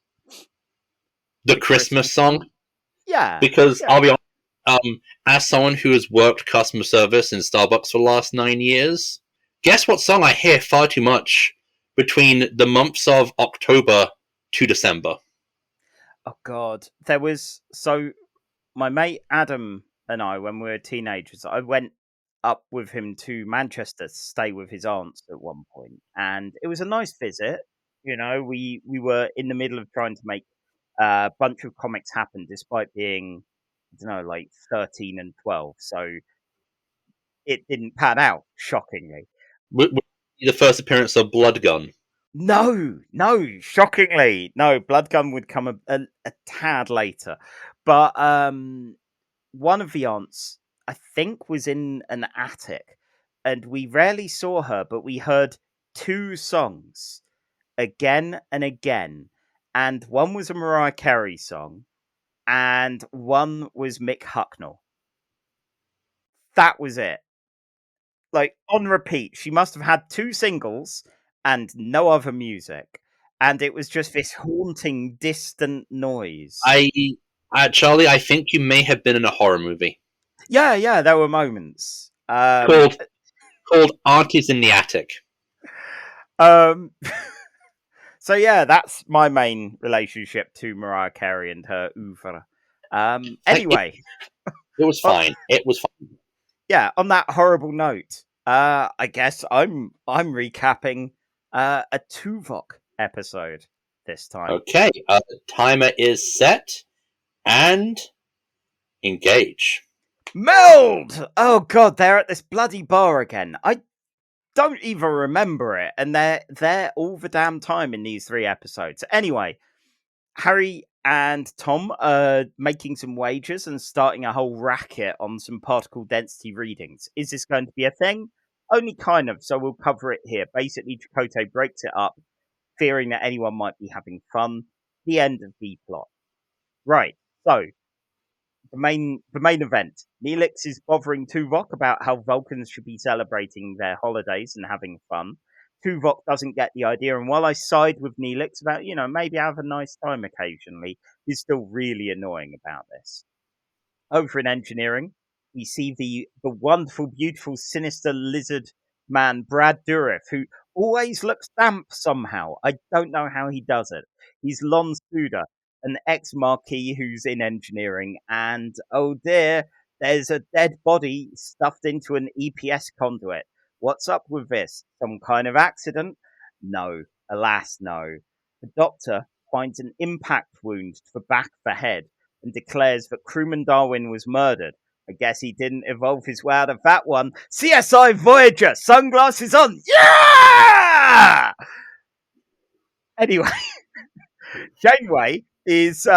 the Christmas song. Yeah. Because I'll be honest, as someone who has worked customer service in Starbucks for the last 9 years, guess what song I hear far too much between the months of October to December? Oh God, my mate Adam and I, when we were teenagers, I went up with him to Manchester to stay with his aunts at one point, and it was a nice visit. We were in the middle of trying to make a bunch of comics happen, despite being, I don't know, like 13 and 12. So it didn't pan out, shockingly. The first appearance of Bloodgun. No, shockingly, no. Bloodgun would come a tad later, but one of the aunts, I think, was in an attic, and we rarely saw her, but we heard two songs again and again, and one was a Mariah Carey song, and one was Mick Hucknall. That was it. Like, on repeat. She must have had two singles and no other music. And it was just this haunting, distant noise. Charlie, I think you may have been in a horror movie. Yeah, there were moments. Called Aunties in the Attic. So yeah, that's my main relationship to Mariah Carey and her oeuvre. Anyway. It was fine. It was fine. Yeah, on that horrible note, I guess I'm recapping a Tuvok episode this time. Okay, timer is set and engage. Meld! Oh god, they're at this bloody bar again. I don't even remember it, and they're there all the damn time in these 3 episodes. Anyway, Harry and Tom are making some wagers and starting a whole racket on some particle density readings. Is this going to be a thing? Only kind of, so we'll cover it here. Basically, Chakotay breaks it up, fearing that anyone might be having fun. The end of the plot. Right, so the main event. Neelix is bothering Tuvok about how Vulcans should be celebrating their holidays and having fun. Tuvok doesn't get the idea, and while I side with Neelix about, maybe have a nice time occasionally, he's still really annoying about this. Over in engineering, we see the wonderful, beautiful, sinister lizard man, Brad Dourif, who always looks damp somehow. I don't know how he does it. He's Lon Suda, an ex-Marquis who's in engineering, and oh dear, there's a dead body stuffed into an EPS conduit. What's up with this? Some kind of accident? No, alas, no. The doctor finds an impact wound to the back of the head and declares that crewman Darwin was murdered. I guess he didn't evolve his way out of that one. CSI Voyager, sunglasses on. Yeah! Anyway, Janeway is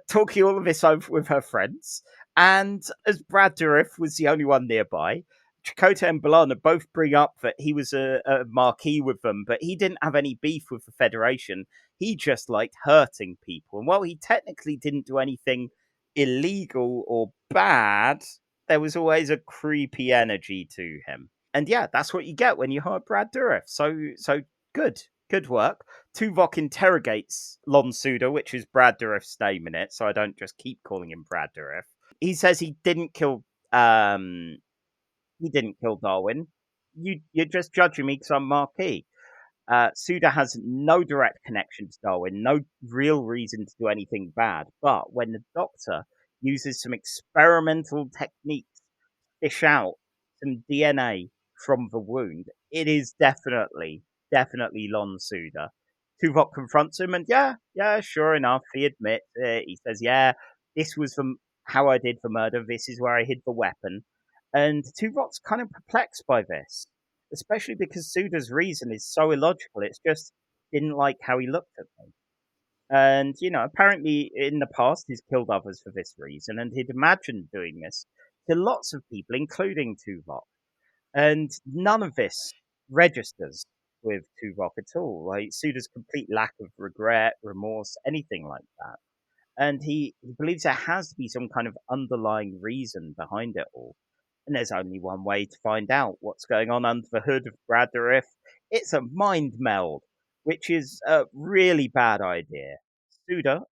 talking all of this over with her friends, and as Brad Dourif was the only one nearby, Chakotay and B'Elanna both bring up that he was a Marquis with them, but he didn't have any beef with the Federation. He just liked hurting people. And while he technically didn't do anything illegal or bad, there was always a creepy energy to him. And yeah, that's what you get when you hire Brad Dourif. So good work. Tuvok interrogates Lon Suda, which is Brad Dourif's name in it, so I don't just keep calling him Brad Dourif. He says he didn't kill Darwin. You're just judging me because I'm Marquis. Suda has no direct connection to Darwin, no real reason to do anything bad. But when the Doctor uses some experimental techniques to fish out some DNA from the wound, it is definitely Lon Suda. Tuvok confronts him, and yeah, sure enough, he admits it. He says, yeah, this was how I did the murder. This is where I hid the weapon. And Tuvok's kind of perplexed by this, especially because Suda's reason is so illogical. It's just didn't like how he looked at me. And, apparently in the past he's killed others for this reason, and he'd imagined doing this to lots of people, including Tuvok. And none of this registers with Tuvok at all. Like, Suda's complete lack of regret, remorse, anything like that. And he believes there has to be some kind of underlying reason behind it all. And there's only one way to find out what's going on under the hood of Brad Dourif. It's a mind meld, which is a really bad idea. Suda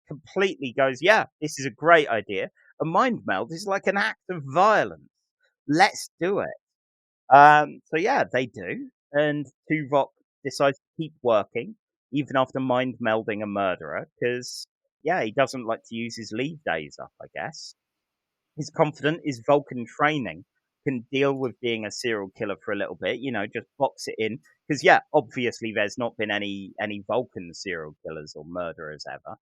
completely goes, yeah, this is a great idea. A mind meld is like an act of violence. Let's do it. So yeah, they do. And Tuvok decides to keep working, even after mind melding a murderer, because, yeah, he doesn't like to use his leave days up, I guess. He's confident his Vulcan training can deal with being a serial killer for a little bit, just box it in. Because, yeah, obviously there's not been any Vulcan serial killers or murderers ever.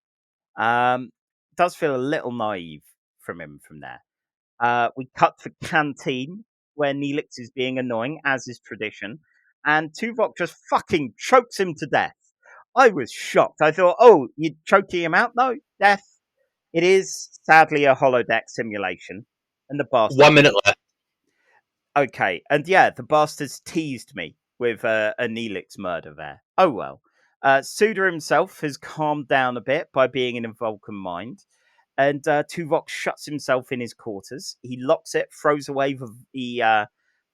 Does feel a little naive from him from there. We cut to Canteen, where Neelix is being annoying, as is tradition, and Tuvok just fucking chokes him to death. I was shocked. I thought, oh, you're choking him out? No, death. It is, sadly, a holodeck simulation. And the bastard... 1 minute left. Okay, and yeah, the bastards teased me with a Neelix murder there. Oh well. Suda himself has calmed down a bit by being in a Vulcan mind. And Tuvok shuts himself in his quarters. He locks it, throws away the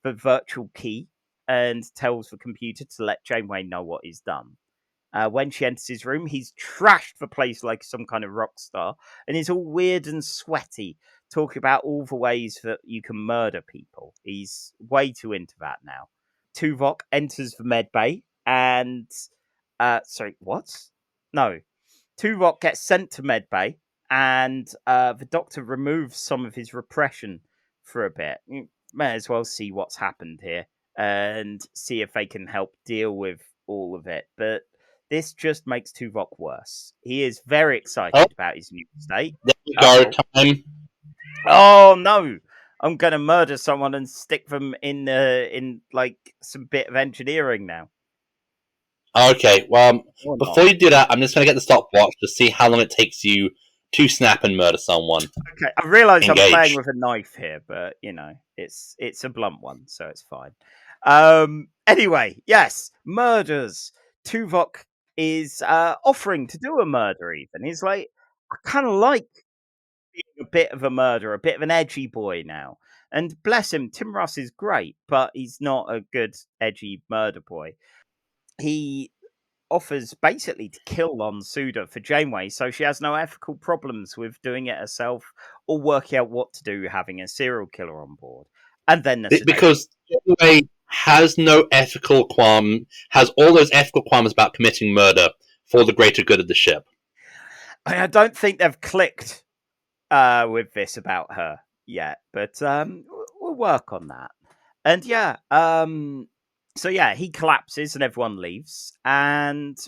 virtual key, and tells the computer to let Janeway know what he's done. When she enters his room, he's trashed the place like some kind of rock star, and is all weird and sweaty, talking about all the ways that you can murder people. He's way too into that now. Tuvok enters the med bay, and... sorry, what? No. Tuvok gets sent to med bay, and the Doctor removes some of his repression for a bit. You may as well see what's happened here, and see if they can help deal with all of it. But this just makes Tuvok worse. He is very excited about his new state. Time. Oh, no. I'm going to murder someone and stick them in like some bit of engineering now. Okay, well, Or before not. you do that, I'm just going to get the stopwatch to see how long it takes you to snap and murder someone. Okay, I realise I'm Engage. playing with a knife here, but it's a blunt one, so it's fine. Anyway, yes, murders. Tuvok is offering to do a murder. Even he's like, I kind of like being a bit of a murderer, a bit of an edgy boy now. And bless him, Tim Russ is great, but he's not a good edgy murder boy. He offers basically to kill Lon Suda for Janeway, so she has no ethical problems with doing it herself or working out what to do having a serial killer on board. And then the Because Janeway has no ethical qualm, has all those ethical qualms about committing murder for the greater good of the ship. I don't think they've clicked with this about her yet, but we'll work on that. And yeah, so yeah, he collapses and everyone leaves. And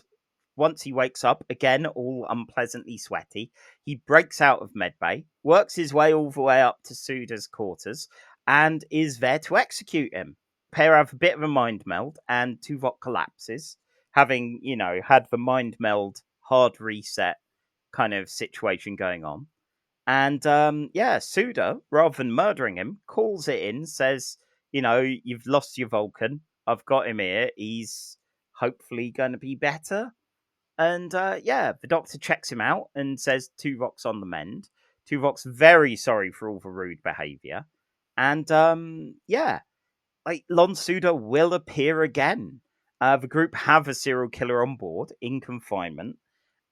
once he wakes up, again, all unpleasantly sweaty, he breaks out of medbay, works his way all the way up to Suda's quarters, and is there to execute him. Pair have a bit of a mind meld, and Tuvok collapses, having, had the mind meld hard reset kind of situation going on. And Suda, rather than murdering him, calls it in, says, you've lost your Vulcan. I've got him here. He's hopefully going to be better. And the doctor checks him out and says Tuvok's on the mend. Tuvok's very sorry for all the rude behaviour. And like Lon Suda will appear again. The group have a serial killer on board in confinement.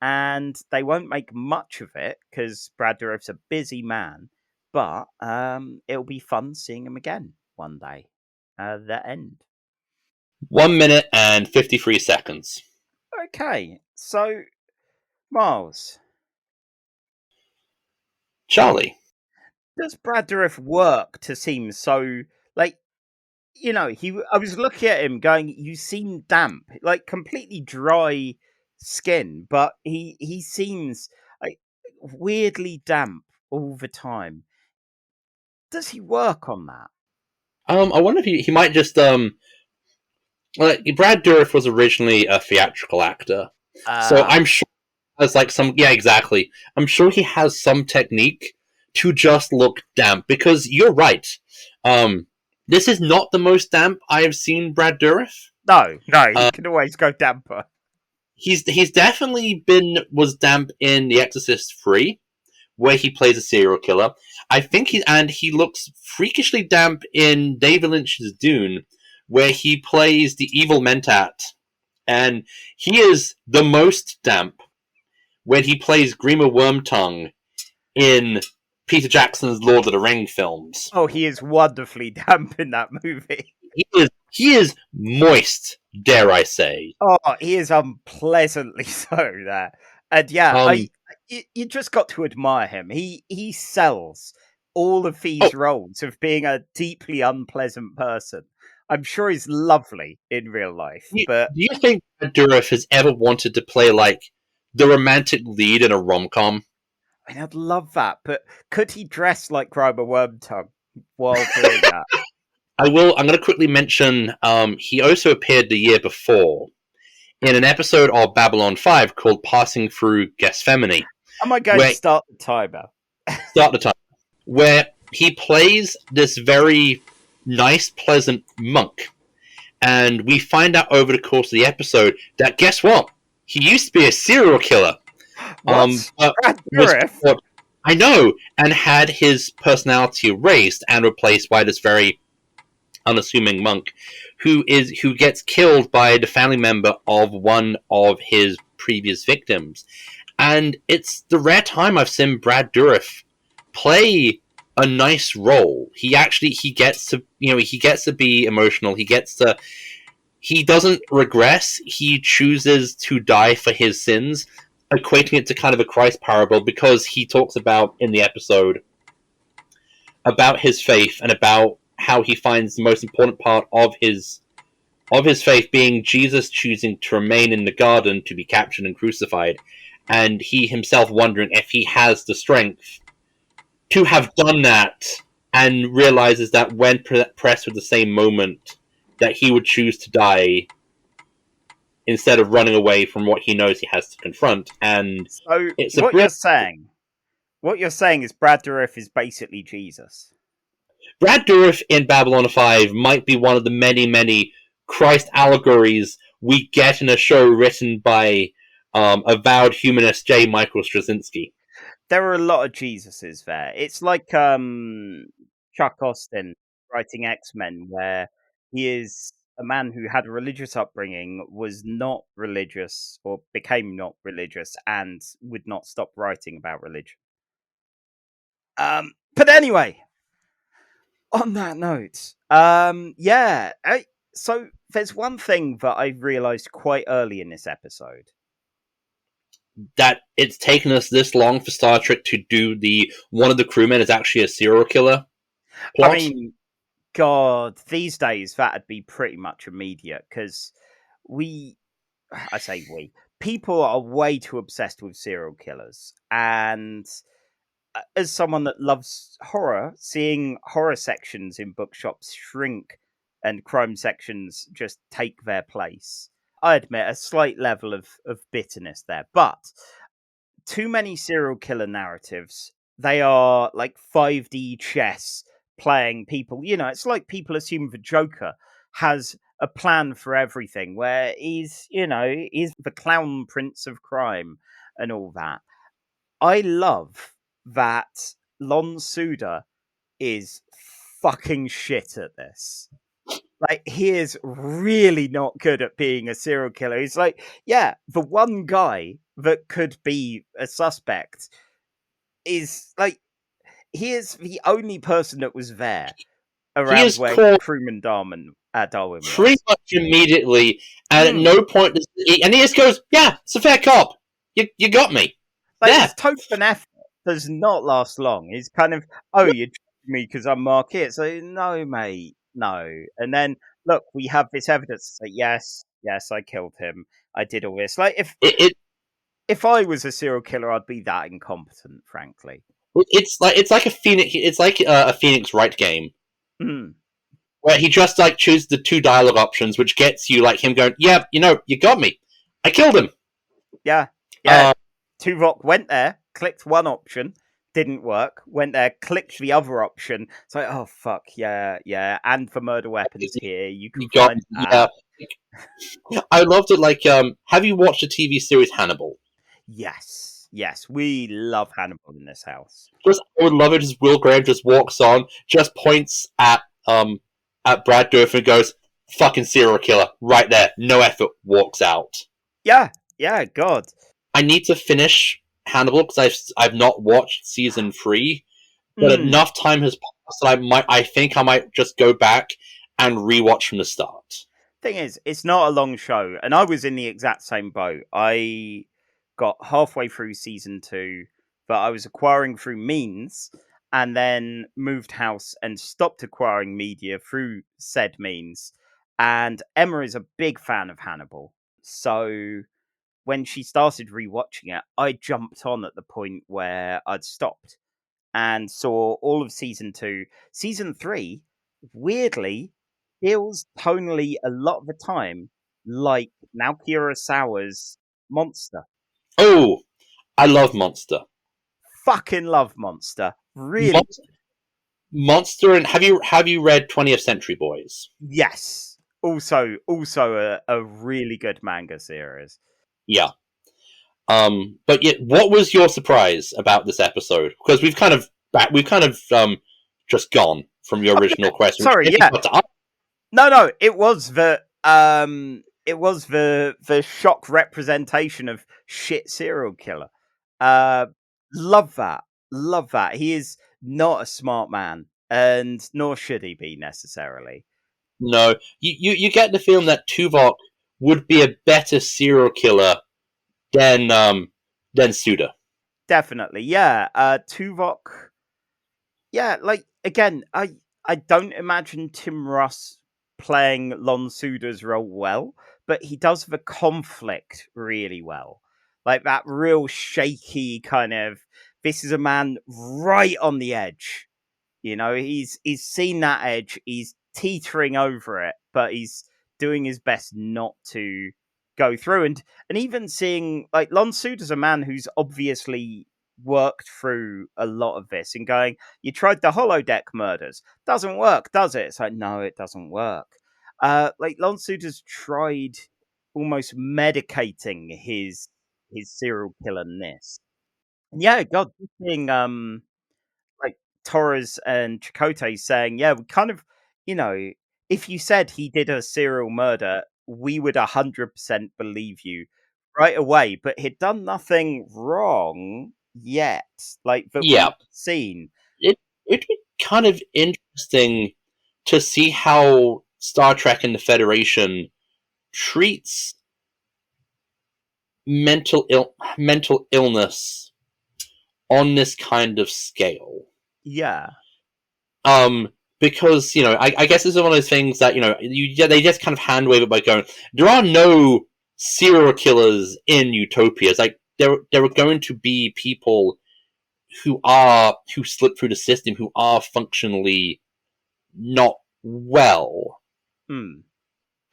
And they won't make much of it because Brad Dourif's a busy man. But it'll be fun seeing him again one day. The end. 1 minute and 53 seconds. Okay, so Miles, Charlie. does Brad Dourif work to seem so like I was looking at him going, you seem damp, like completely dry skin, but he seems like weirdly damp all the time. Does he work on that? I wonder if he might just Brad Dourif was originally a theatrical actor, so I'm sure he has exactly. I'm sure he has some technique to just look damp, because you're right. This is not the most damp I have seen Brad Dourif. No, he can always go damper. He's definitely was damp in The Exorcist 3, where he plays a serial killer. I think he looks freakishly damp in David Lynch's Dune, where he plays the evil Mentat, and he is the most damp when he plays Grima Wormtongue in Peter Jackson's Lord of the Rings films. Oh, he is wonderfully damp in that movie. He is moist, dare I say. Oh, he is unpleasantly so there. And you just got to admire him. He sells all of these roles of being a deeply unpleasant person. I'm sure he's lovely in real life. But do you think Dourif has ever wanted to play like the romantic lead in a rom-com? I mean, I'd love that, but could he dress like Grima Wormtongue while doing that? I'm going to quickly mention he also appeared the year before in an episode of Babylon 5 called Passing Through Gethsemane. Am I going to start the timer? Start the timer. Where he plays this very nice, pleasant monk. And we find out over the course of the episode that, guess what? He used to be a serial killer. What? I know, and had his personality erased and replaced by this very unassuming monk who gets killed by the family member of one of his previous victims. And it's the rare time I've seen Brad Dourif play a nice role. He gets to be emotional. He doesn't regress. He chooses to die for his sins, equating it to kind of a Christ parable, because he talks about in the episode about his faith and about how he finds the most important part of his faith being Jesus choosing to remain in the garden to be captured and crucified, and he himself wondering if he has the strength to have done that and realizes that when pressed with the same moment, that he would choose to die instead of running away from what he knows he has to confront. And So it's what you're saying is Brad Dourif is basically Jesus. Brad Dourif in Babylon 5 might be one of the many, many Christ allegories we get in a show written by avowed humanist J. Michael Straczynski. There are a lot of Jesuses there. It's like Chuck Austen writing X-Men, where he is a man who had a religious upbringing, was not religious, or became not religious, and would not stop writing about religion. But anyway, on that note, so there's one thing that I realised quite early in this episode. That it's taken us this long for Star Trek to do one of the crewmen is actually a serial killer plot. I mean, God, these days that'd be pretty much immediate, because people are way too obsessed with serial killers, and as someone that loves horror, seeing horror sections in bookshops shrink and crime sections just take their place, I admit a slight level of bitterness there. But too many serial killer narratives, they are like 5D chess playing people. You know, it's like people assume the Joker has a plan for everything, where he's the clown prince of crime and all that. I love that Lon Suda is fucking shit at this. Like, he is really not good at being a serial killer. He's like, yeah, the one guy that could be a suspect is like, he is the only person that was there around where crewman Darwin was. Pretty much immediately, and at no point and he just goes, yeah, it's a fair cop. You got me. Like, yeah. His token effort does not last long. He's kind of, oh, you tricked me because I'm Marquis. So, no, mate, no. And then, look, we have this evidence. Like, yes, I killed him. I did all this. Like, if I was a serial killer, I'd be that incompetent, frankly. It's like a Phoenix. It's like a Phoenix Wright game, where he just like chooses the two dialogue options, which gets you like him going, yeah, you got me. I killed him. Yeah. Tuvok went there, clicked one option, didn't work. Went there, clicked the other option. It's like, oh fuck, yeah. And for murder weapons here, you can find that. Yeah. I loved it. Like, have you watched the TV series Hannibal? Yes, we love Hannibal in this house. I would love it as Will Graham just walks on, just points at Brad Dourif and goes, "Fucking serial killer, right there, no effort," walks out. Yeah, God. I need to finish Hannibal because I've not watched season 3, but enough time has passed that I think I might just go back and rewatch from the start. Thing is, it's not a long show, and I was in the exact same boat. I got halfway through season 2, but I was acquiring through means, and then moved house and stopped acquiring media through said means. And Emma is a big fan of Hannibal, so when she started rewatching it, I jumped on at the point where I'd stopped and saw all of season 2. Season 3, weirdly, feels tonally a lot of the time like Naoki Urasawa's Monster. Oh, I love Monster. Fucking love Monster. Really. Monster, and have you read 20th Century Boys? Yes. Also a really good manga series. Yeah. But yet, what was your surprise about this episode? Because we've kind of just gone from your original question. Sorry, yeah. No, it was the shock representation of shit serial killer. Love that. He is not a smart man, and nor should he be necessarily. No, you get the feeling that Tuvok would be a better serial killer than Suda. Definitely, yeah. Tuvok. Yeah, like again, I don't imagine Tim Russ playing Lon Suda's role well, but he does the conflict really well. Like that real shaky kind of, this is a man right on the edge. You know, he's seen that edge. He's teetering over it, but he's doing his best not to go through. And even seeing like Lon Suda's a man who's obviously worked through a lot of this and going, you tried the holodeck murders, doesn't work, does it? It's like, no, it doesn't work. Like Lon Suda's tried almost medicating his serial killerness. And yeah, God, being like Torres and Chakotay saying, yeah, we kind of, you know, if you said he did a serial murder, we would 100% believe you right away, but he'd done nothing wrong yet, like that Yeah. we've seen. It'd be kind of interesting to see how Star Trek and the Federation treats mental illness on this kind of scale. Yeah. Because, you know, I guess this is one of those things that, you know, they just kind of hand wave it by going, there are no serial killers in Utopia. It's like there are going to be people who slip through the system, who are functionally not well, and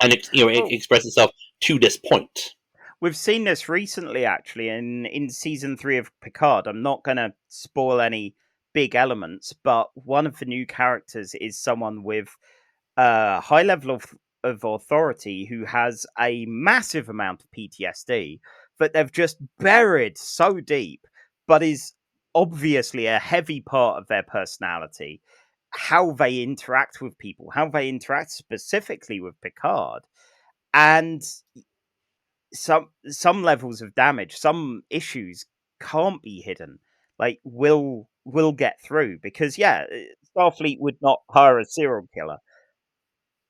it expresses itself to this point. We've seen this recently, actually, in season 3 of Picard. I'm not going to spoil any big elements, but one of the new characters is someone with a high level of authority who has a massive amount of PTSD that they've just buried so deep, but is obviously a heavy part of their personality. How they interact with people, how they interact specifically with Picard, and some levels of damage, some issues can't be hidden. Like will get through because Starfleet would not hire a serial killer.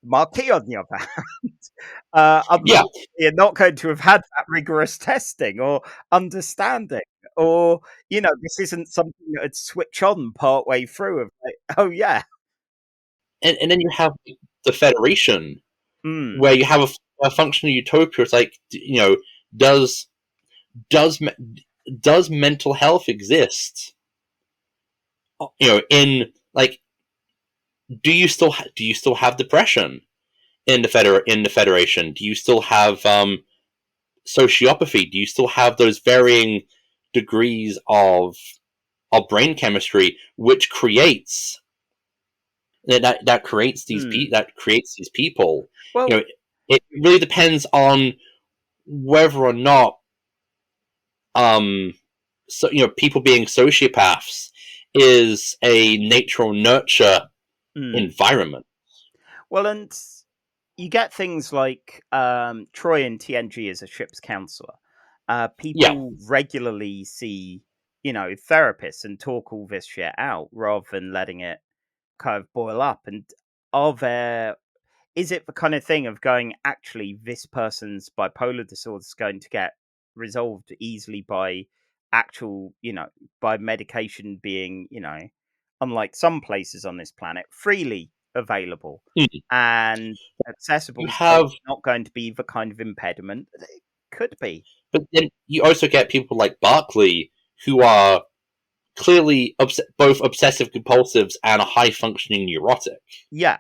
Marquis, on the other hand, you're not going to have had that rigorous testing or understanding, or this isn't something that would switch on partway through. Of like, oh yeah, and then you have the Federation, where you have a functional utopia. It's like, does mental health exist? In like, do you still have depression in the Federation? Do you still have sociopathy? Do you still have those varying degrees of brain chemistry, which creates that creates these people? Well, it really depends on whether or not people being sociopaths is a nature or nurture environment. Well, and you get things like Troy in TNG as a ship's counselor. People regularly see, therapists and talk all this shit out rather than letting it kind of boil up. And is it the kind of thing of going, actually, this person's bipolar disorder is going to get resolved easily by actual, by medication being, unlike some places on this planet, freely available and accessible? Not going to be the kind of impediment that it could be. But then you also get people like Barclay, who are clearly both obsessive compulsives and a high functioning neurotic. Yeah,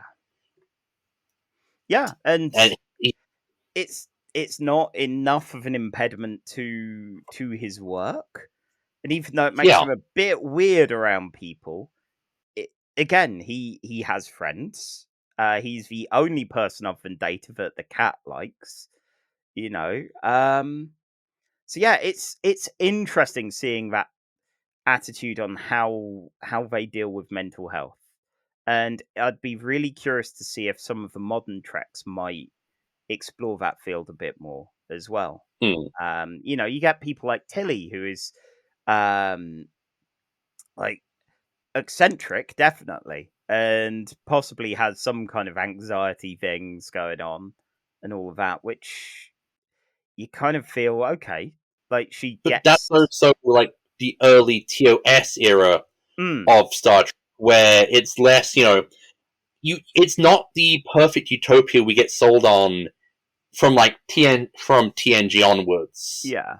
and it's not enough of an impediment to his work, and even though it makes him a bit weird around people, again, he has friends. He's the only person other than Data that the cat likes, So yeah, it's interesting seeing that attitude on how they deal with mental health, and I'd be really curious to see if some of the modern Treks might explore that field a bit more as well. You get people like Tilly, who is like eccentric, definitely, and possibly has some kind of anxiety things going on and all of that, which you kind of feel okay, like she gets. But that's also like the early TOS era of Star Trek, where it's less, it's not the perfect utopia we get sold on from like from TNG onwards. Yeah,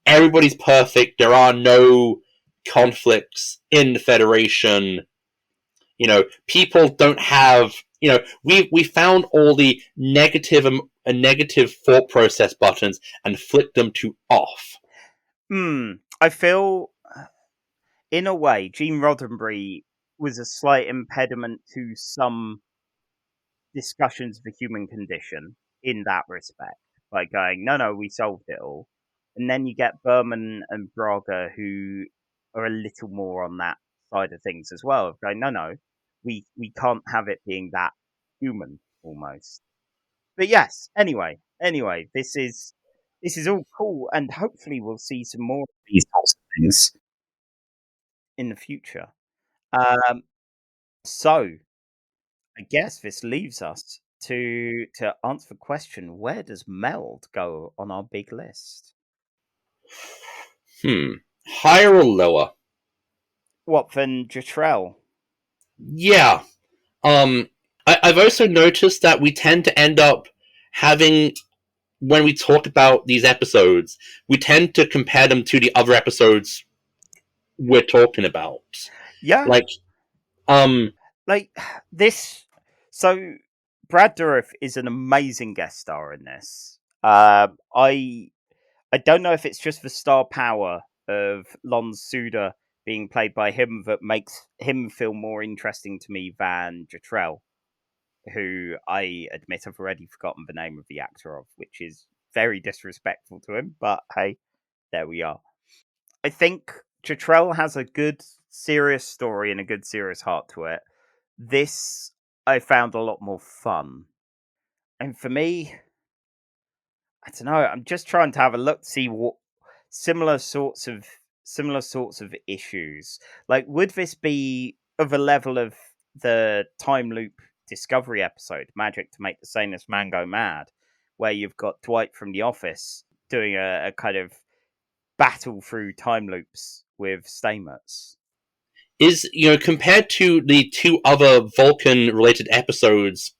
everybody's perfect. There are no conflicts in the Federation. people don't have, we found all the negative thought process buttons and flicked them to off. I feel, in a way, Gene Roddenberry was a slight impediment to some discussions of the human condition in that respect, by going, no, we solved it all. And then you get Berman and Braga, who are a little more on that side of things as well, of going, no, we can't have it being that human, almost. But yes, anyway, this is all cool, and hopefully we'll see some more of these types of things in the future. So I guess this leaves us to answer the question: where does Meld go on our big list? Higher or lower? What, than Jetrel? Yeah. I've also noticed that we tend to end up having, when we talk about these episodes, we tend to compare them to the other episodes we're talking about. Yeah. Like this. So Brad Dourif is an amazing guest star in this. I don't know if it's just the star power of Lon Suda being played by him that makes him feel more interesting to me than Jetrel, who I admit I've already forgotten the name of the actor of, which is very disrespectful to him, but hey, there we are. I think Jetrel has a good, serious story and a good, serious heart to it. This I found a lot more fun. And for me, I don't know, I'm just trying to have a look to see what similar sorts of issues. Like, would this be of a level of the time loop discovery episode, Magic to Make the Sanest Man Go Mad, where you've got Dwight from The Office doing a kind of battle through time loops with Stamets? Is, compared to the two other Vulcan related episodes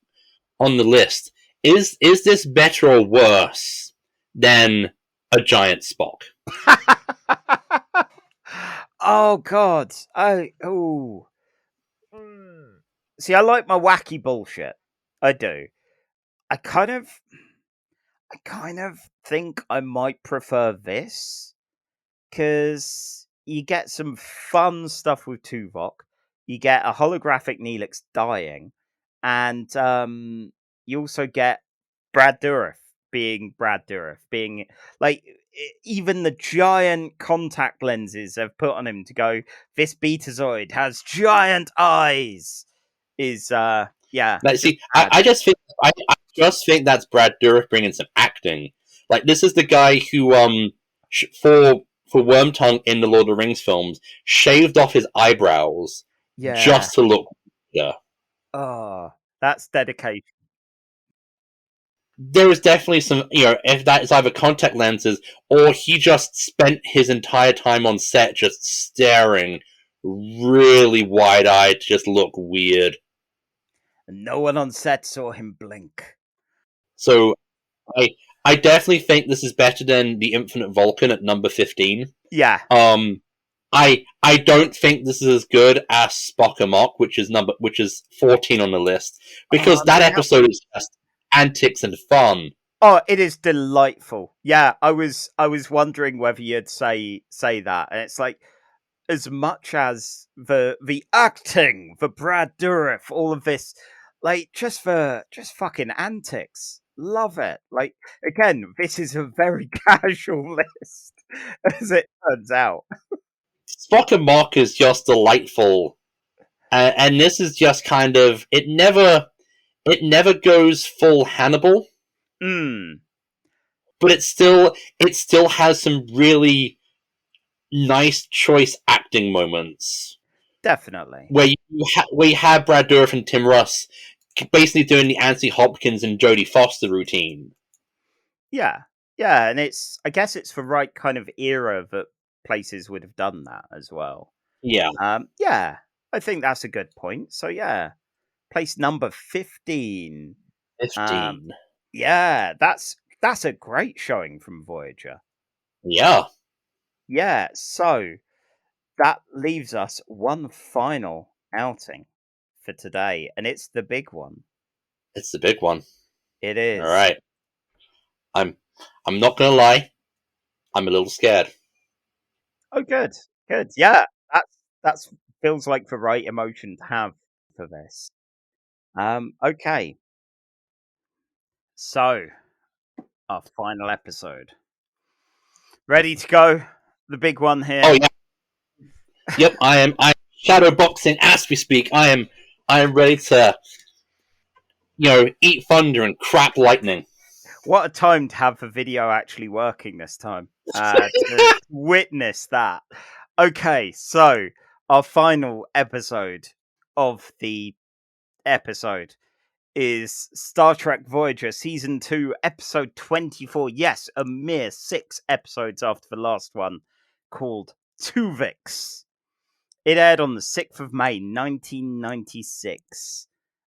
on the list, is this better or worse than a giant Spock? Oh God! See, I like my wacky bullshit. I do. I kind of think I might prefer this, because you get some fun stuff with Tuvok. You get a holographic Neelix dying, and you also get Brad Dourif being Brad Dourif, being like, even the giant contact lenses they've put on him to go, this Betazoid has giant eyes. Is Like, see, I just think that's Brad Dourif bringing some acting. Like, this is the guy who for Wormtongue in the Lord of the Rings films shaved off his eyebrows just to look. Yeah. Oh, that's dedication. There is definitely some, if that is either contact lenses or he just spent his entire time on set just staring really wide-eyed to just look weird. No one on set saw him blink. So, I definitely think this is better than the Infinite Vulcan at number 15. Yeah. I don't think this is as good as Spock Amok, which is 14 on the list, because that episode is just antics and fun. Oh, it is delightful. Yeah, I was wondering whether you'd say that, and it's like, as much as the acting, the Brad Dourif, all of this, like, just fucking antics. Love it. Like, again, this is a very casual list, as it turns out. Spock and Mock is just delightful, and this is just kind of, it never goes full Hannibal, but it still has some really nice choice acting moments. Definitely. Where you have Brad Dourif and Tim Russ basically doing the Anthony Hopkins and Jodie Foster routine. Yeah, and I guess it's the right kind of era that places would have done that as well. Yeah. Yeah, I think that's a good point. So yeah, place number 15. 15. Yeah, that's a great showing from Voyager. Yeah. Yeah, so that leaves us one final outing for today, and it's the big one. It's the big one. It is. All right. I'm not gonna lie. I'm a little scared. Oh, good. Yeah, that's feels like the right emotion to have for this. Okay. So, our final episode. Ready to go? The big one here. Oh yeah. Yep, I'm shadow boxing as we speak. I am ready to eat thunder and crap lightning. What a time to have the video actually working this time. To witness that. Okay, so our final episode of the episode is Star Trek Voyager Season 2, Episode 24. Yes, a mere 6 episodes after the last one, called Tuvix. It aired on the 6th of May, 1996.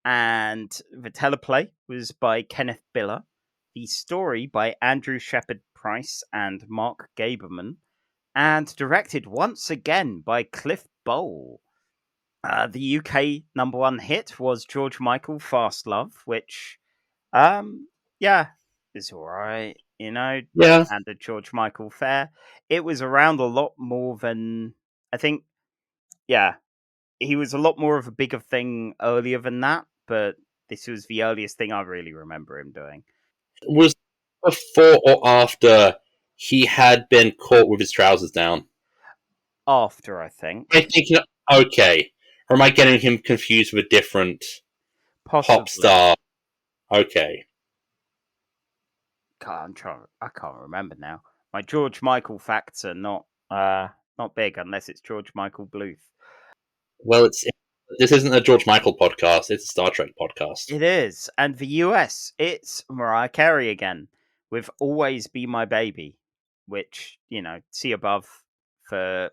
And the teleplay was by Kenneth Biller. The story by Andrew Shepard Price and Mark Gaberman. And directed once again by Cliff Bowl. The UK number 1 hit was George Michael, Fast Love, which, is alright, Yeah. And the George Michael fare. It was around a lot more than, I think, he was a lot more of a bigger thing earlier than that, but this was the earliest thing I really remember him doing. Was before or after he had been caught with his trousers down? After, I think. I think, okay. Or am I getting him confused with a different pop star? Okay. I can't remember now. My George Michael facts are not big unless it's George Michael Bluth. Well, this isn't a George Michael podcast, it's a Star Trek podcast. It is. And the US, it's Mariah Carey again, with Always Be My Baby, which, see above for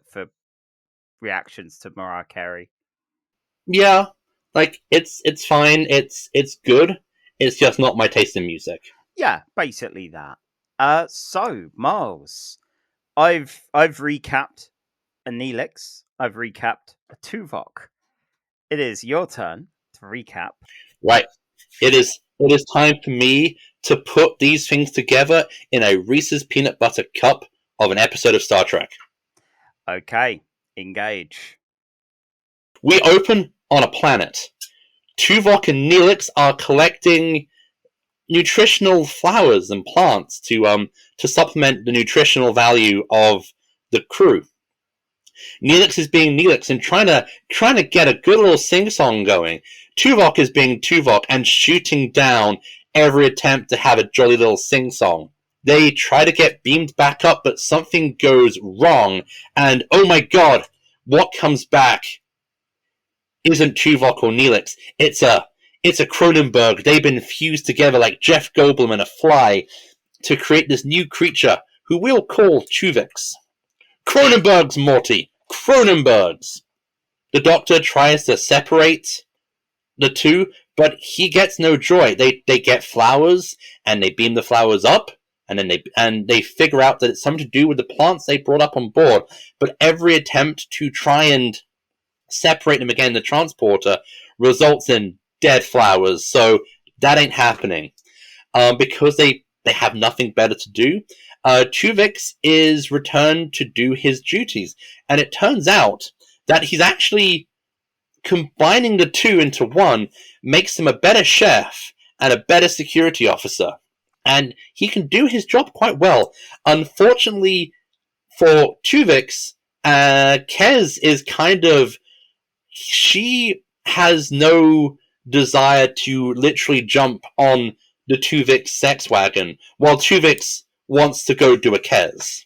reactions to Mariah Carey. Yeah, it's fine, it's good, it's just not my taste in music. Yeah, basically that. So, Miles, I've recapped a Neelix, I've recapped a Tuvok. It is your turn to recap. Right. It is time for me to put these things together in a Reese's peanut butter cup of an episode of Star Trek. Okay, engage. We open on a planet. Tuvok and Neelix are collecting nutritional flowers and plants to supplement the nutritional value of the crew. Neelix is being Neelix and trying to get a good little sing-song going. Tuvok is being Tuvok and shooting down every attempt to have a jolly little sing-song. They try to get beamed back up, but something goes wrong, and oh my god, what comes back isn't Tuvok or Neelix. It's a Cronenberg. They've been fused together like Jeff Goldblum and a fly to create this new creature who we'll call Tuvix. Cronenbergs, Morty! Cronenbergs! The Doctor tries to separate the two, but he gets no joy. They get flowers, and they beam the flowers up, and then they figure out that it's something to do with the plants they brought up on board. But every attempt to try and separate them again in the transporter results in dead flowers, so that ain't happening. Because they have nothing better to do, Tuvix is returned to do his duties, and it turns out that he's actually combining the two into one makes him a better chef and a better security officer, and he can do his job quite well. Unfortunately for Tuvix, Kez is she has no desire to literally jump on the Tuvix sex wagon, while Tuvix wants to go do a Kez.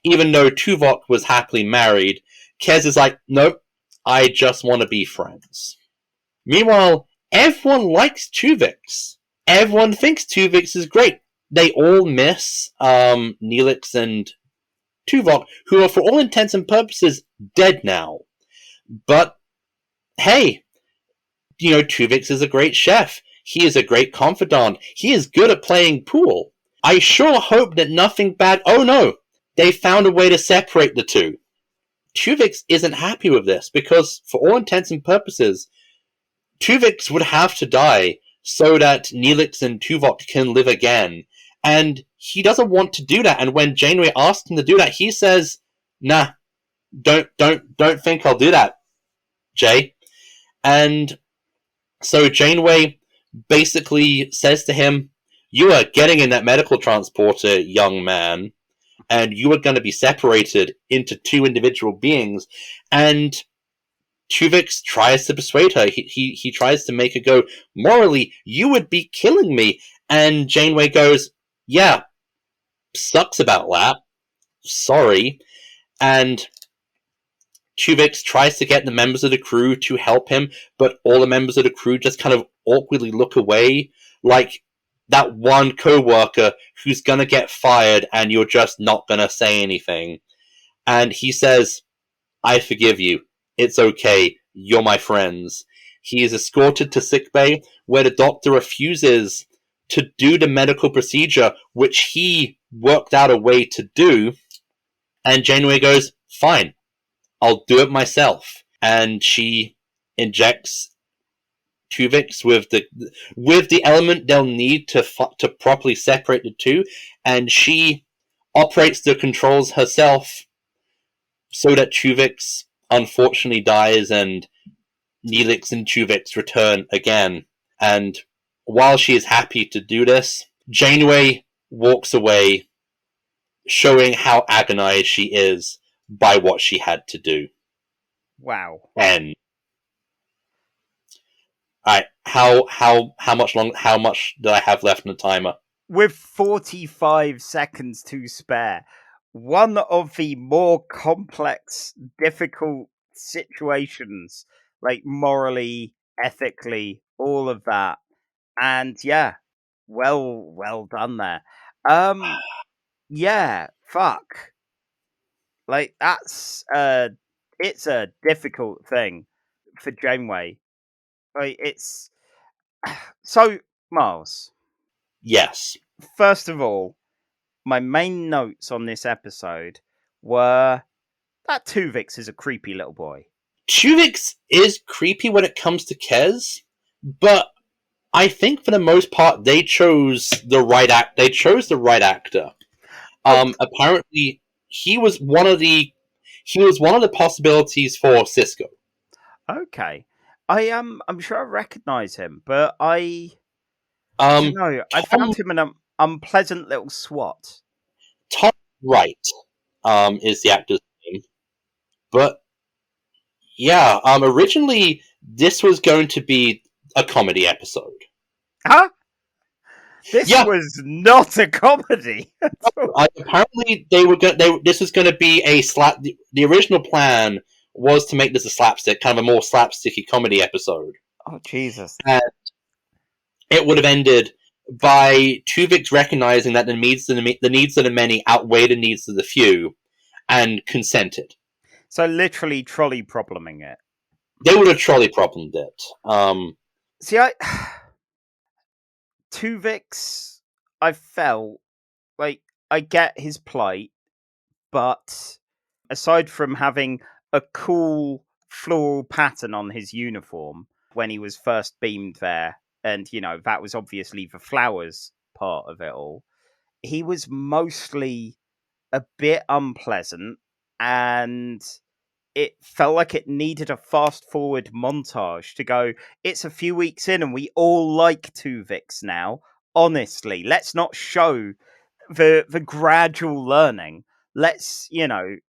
Even though Tuvok was happily married, Kez is like, nope, I just want to be friends. Meanwhile, everyone likes Tuvix. Everyone thinks Tuvix is great. They all miss Neelix and Tuvok, who are for all intents and purposes dead now. But, hey, Tuvix is a great chef. He is a great confidant. He is good at playing pool. I sure hope that nothing bad... Oh no! They found a way to separate the two. Tuvix isn't happy with this because, for all intents and purposes, Tuvix would have to die so that Neelix and Tuvok can live again. And he doesn't want to do that. And when Janeway asks him to do that, he says, "Nah, don't think I'll do that, Jay." And so Janeway basically says to him, "You are getting in that medical transporter, young man, and you are going to be separated into two individual beings." And Tuvix tries to persuade her. He tries to make her go, "Morally, you would be killing me." And Janeway goes, "Yeah, sucks about that. Sorry." And Tuvix tries to get the members of the crew to help him, but all the members of the crew just kind of awkwardly look away, like that one co-worker who's gonna get fired and you're just not gonna say anything. And he says, "I forgive you. It's okay. You're my friends." He is escorted to sickbay, where the doctor refuses to do the medical procedure, which he worked out a way to do. And Janeway goes, "Fine, I'll do it myself." And she injects Tuvix with the element they'll need to properly separate the two, and she operates the controls herself so that Tuvix unfortunately dies, and Neelix and Tuvix return again. And while she is happy to do this, Janeway walks away, showing how agonized she is by what she had to do. Wow. And alright, how much do I have left on the timer? With 45 seconds to spare, one of the more complex, difficult situations, like morally, ethically, all of that. And yeah, well done there. Yeah, fuck. Like, that's it's a difficult thing for Janeway. Like, it's so, Miles. Yes. First of all, my main notes on this episode were that Tuvix is a creepy little boy. Tuvix is creepy when it comes to Kez, but I think for the most part they chose the right actor. Apparently he was one of the possibilities for Cisco. Okay. I'm sure I recognize him, but I don't know. I found him an unpleasant little swat. Tom Wright is the actor's name. But yeah, originally this was going to be a comedy episode. Huh? This was not a comedy. Apparently, this was going to be a slap. The original plan was to make this a slapstick, kind of a more slapsticky comedy episode. Oh Jesus! And it would have ended by Tuvix recognizing that the needs of the many outweigh the needs of the few, and consented. So literally trolley probleming it. They would have trolley problemed it. See, Tuvix, I felt like I get his plight, but aside from having a cool floral pattern on his uniform when he was first beamed there, and that was obviously the flowers part of it all, he was mostly a bit unpleasant, and it felt like it needed a fast forward montage to go, it's a few weeks in and we all like Tuvix now. Honestly, let's not show the gradual learning. Let's,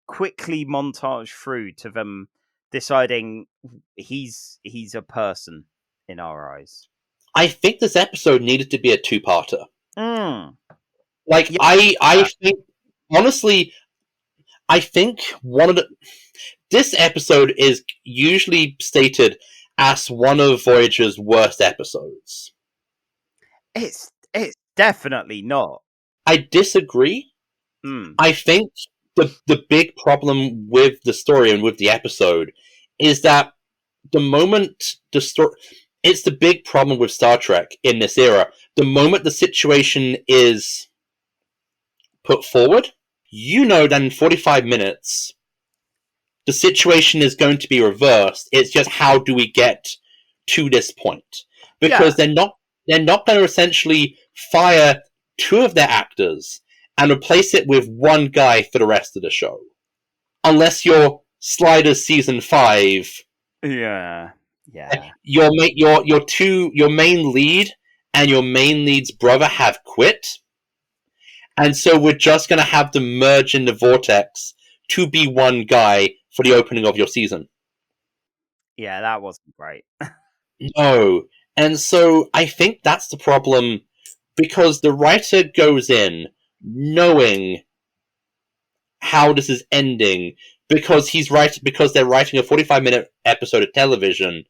quickly montage through to them deciding he's a person in our eyes. I think this episode needed to be a two-parter. Like, Yeah. I think, honestly, I think this episode is usually stated as one of Voyager's worst episodes. It's definitely not. I disagree. I think the big problem with the story and with the episode is that the moment the story... It's the big problem with Star Trek in this era. The moment the situation is put forward, that in 45 minutes, the situation is going to be reversed. It's just how do we get to this point, because they're not going to essentially fire two of their actors and replace it with one guy for the rest of the show, unless you're Sliders season 5. Yeah. Your main lead and your main lead's brother have quit, and so we're just going to have them merge in the vortex to be one guy for the opening of your season. Yeah, that wasn't great. No. And so I think that's the problem, because the writer goes in knowing how this is ending, because they're writing a 45-minute episode of television,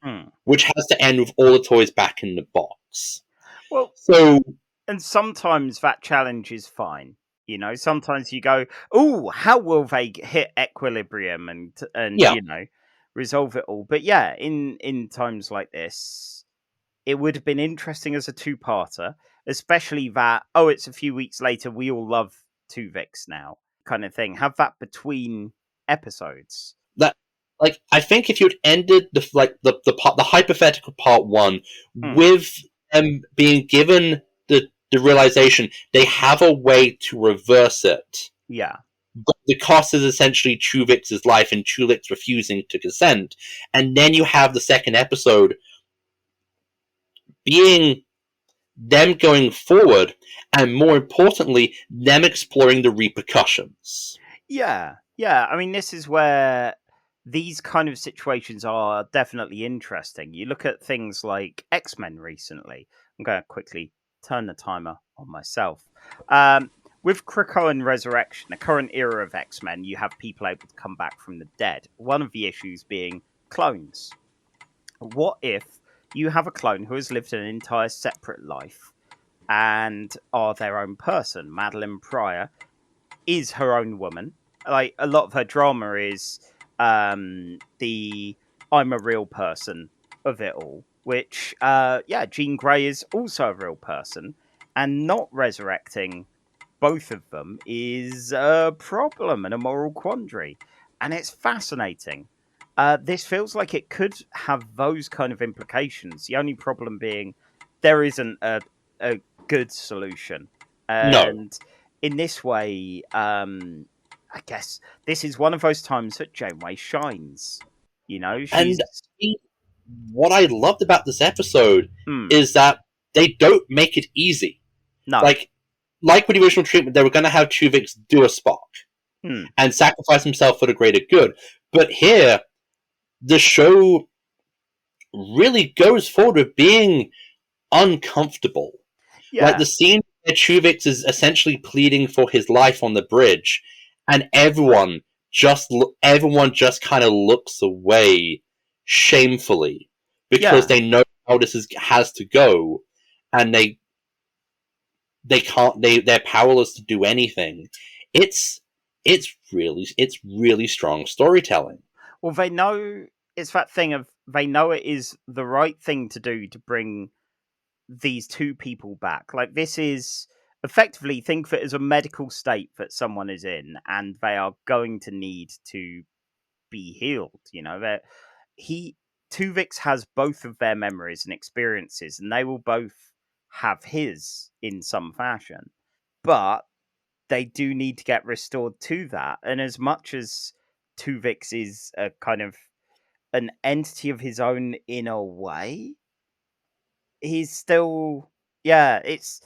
which has to end with all the toys back in the box. Well, so, and sometimes that challenge is fine. You know, sometimes you go, "Oh, how will they hit equilibrium and you know, resolve it all?" But yeah, in times like this, it would have been interesting as a two-parter, especially that, oh, it's a few weeks later, we all love Tuvix now, kind of thing. Have that between episodes. That, like, I think if you'd ended the hypothetical part 1 with them being given the realization they have a way to reverse it. Yeah. But the cost is essentially Tuvix's life and Tuvix refusing to consent. And then you have the second episode being them going forward, and more importantly, them exploring the repercussions. Yeah. I mean, this is where these kind of situations are definitely interesting. You look at things like X-Men recently. I'm going to quickly turn the timer on myself. With Krakoan Resurrection, the current era of X-Men, you have people able to come back from the dead. One of the issues being clones. What if you have a clone who has lived an entire separate life and are their own person? Madelyne Pryor is her own woman. Like, a lot of her drama is the I'm a real person of it all, which, Jean Grey is also a real person, and not resurrecting both of them is a problem and a moral quandary, and it's fascinating. This feels like it could have those kind of implications. The only problem being there isn't a good solution. And in this way, I guess this is one of those times that Janeway shines. You know, And what I loved about this episode is that they don't make it easy. No. Like with the original treatment, they were going to have Tuvix do a Spock and sacrifice himself for the greater good. But here, the show really goes forward with being uncomfortable. Yeah. Like the scene where Tuvix is essentially pleading for his life on the bridge, and everyone just kind of looks away shamefully because they know how this has to go, and they're powerless to do anything. It's really strong storytelling. Well, they know it's that thing of they know it is the right thing to do to bring these two people back. Like, this is effectively, think of it as a medical state that someone is in, and they are going to need to be healed. You know, Tuvix has both of their memories and experiences, and they will both have his in some fashion, but they do need to get restored to that. And as much as Tuvix is a kind of an entity of his own in a way, he's still, it's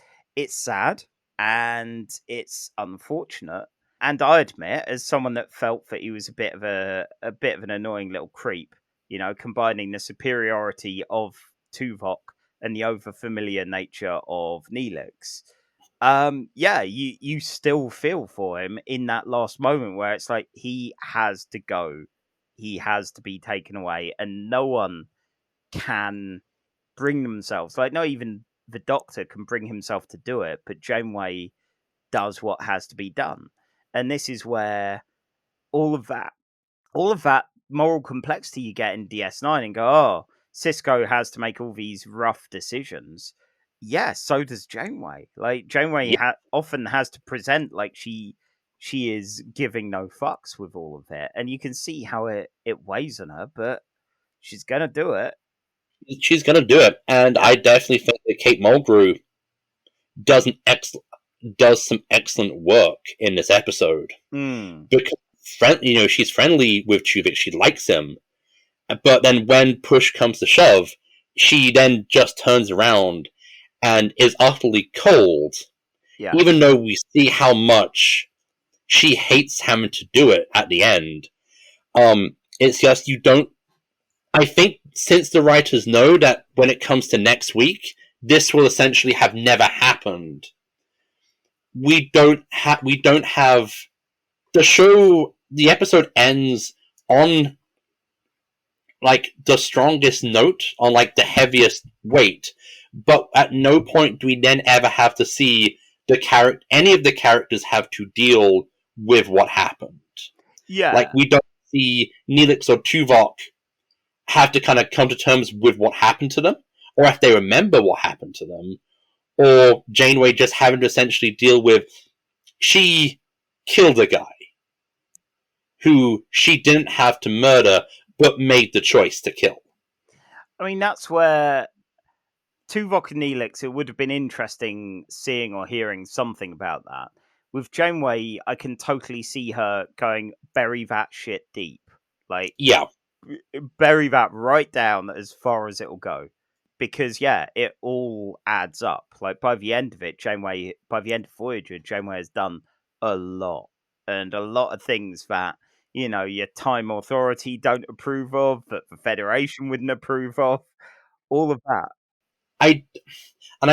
sad and it's unfortunate. And I admit, as someone that felt that he was a bit of an annoying little creep, you know, combining the superiority of Tuvok and the over-familiar nature of Neelix, you still feel for him in that last moment where it's like he has to go, he has to be taken away, and no one can bring themselves, like, not even the Doctor can bring himself to do it, but Janeway does what has to be done. And this is where all of that moral complexity you get in DS9 and go, oh, Sisko has to make all these rough decisions. Yeah, so does Janeway. Like, Janeway often has to present like she is giving no fucks with all of it, and you can see how it weighs on her, but she's gonna do it. she's going to do it, and I definitely think that Kate Mulgrew does some excellent work in this episode. Because she's friendly with Tuvix, she likes him, but then when push comes to shove, she then just turns around and is utterly cold. Yeah. Even though we see how much she hates having to do it at the end. It's just you don't. I think since the writers know that when it comes to next week, this will essentially have never happened. We don't have the show. The episode ends on like the strongest note, on like the heaviest weight, but at no point do we then ever have to see any of the characters have to deal with what happened. Yeah, like we don't see Neelix or Tuvok have to kind of come to terms with what happened to them, or if they remember what happened to them, or Janeway just having to essentially deal with she killed a guy who she didn't have to murder, but made the choice to kill. I mean, that's where Tuvok and Neelix, it would have been interesting seeing or hearing something about that. With Janeway, I can totally see her going bury that shit deep. Like, yeah, bury that right down as far as it'll go. Because, yeah, it all adds up. Like, by the end of it, by the end of Voyager, Janeway has done a lot. And a lot of things that, your Time Authority don't approve of, that the Federation wouldn't approve of. All of that. I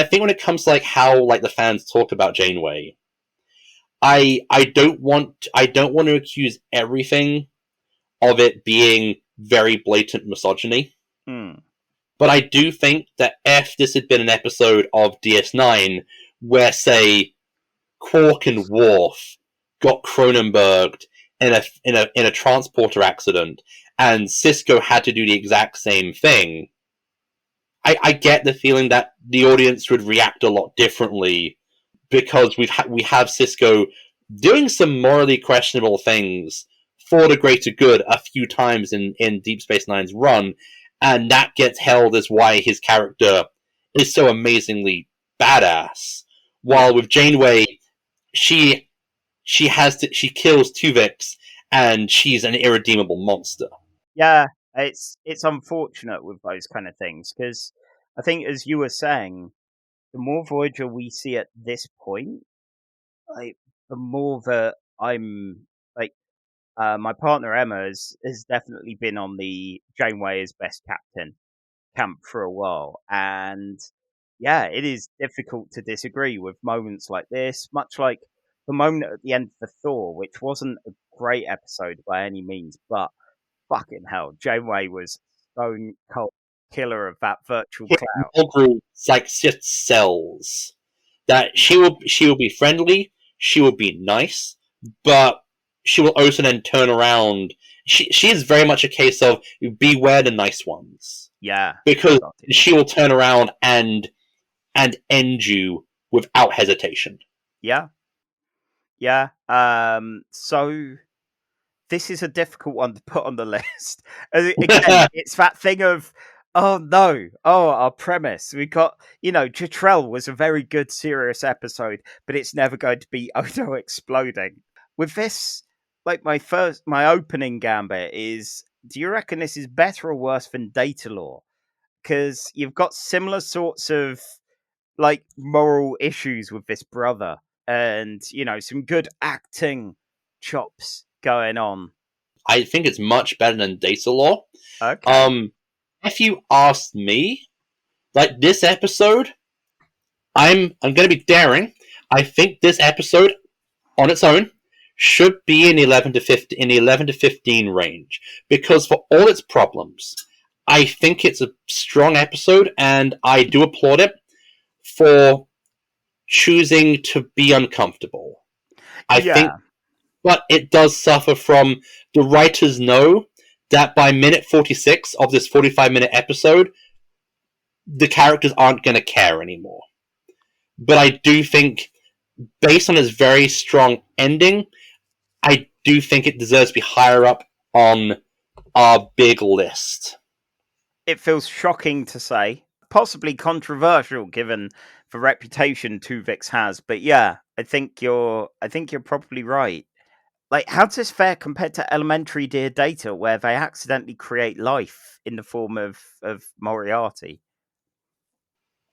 think when it comes to, like, how, like, the fans talk about Janeway, I don't want to accuse everything of it being very blatant misogyny. But I do think that if this had been an episode of DS9 where, say, Quark and Worf got Cronenberged in a transporter accident, and Sisko had to do the exact same thing, I get the feeling that the audience would react a lot differently, because we have Sisko doing some morally questionable things for the greater good a few times in Deep Space Nine's run, and that gets held as why his character is so amazingly badass. While with Janeway, she kills Tuvix, and she's an irredeemable monster. Yeah, it's unfortunate with those kind of things, because I think, as you were saying, the more Voyager we see at this point, like, the more that I'm like, my partner Emma has definitely been on the Janeway as best captain camp for a while, and yeah, it is difficult to disagree with moments like this, much like the moment at the end of the Thor, which wasn't a great episode by any means, but fucking hell, Janeway was stone cold killer of that virtual cloud. Mulgrew just sells that she will be friendly, she will be nice, but she will also then turn around. She is very much a case of beware the nice ones. Yeah, because she will turn around and end you without hesitation. Yeah. So this is a difficult one to put on the list. Again, it's that thing of, our premise. We got, Jetrel was a very good, serious episode, but it's never going to be Odo exploding. With this, like, my opening gambit is, do you reckon this is better or worse than Datalore? Because you've got similar sorts of, like, moral issues with this brother, and, some good acting chops going on. I think it's much better than Datalore. Okay. If you asked me, like, this episode, I'm going to be daring. I think this episode, on its own, should be in the 11 to 15 range, because for all its problems, I think it's a strong episode, and I do applaud it for choosing to be uncomfortable. I think, but it does suffer from the writers know that by minute 46 of this 45-minute episode, the characters aren't going to care anymore. But I do think, based on its very strong ending, I do think it deserves to be higher up on our big list. It feels shocking to say, possibly controversial given the reputation Tuvix has, but yeah, I think you're probably right. Like, how does this fare compared to Elementary Dear Data, where they accidentally create life in the form of Moriarty?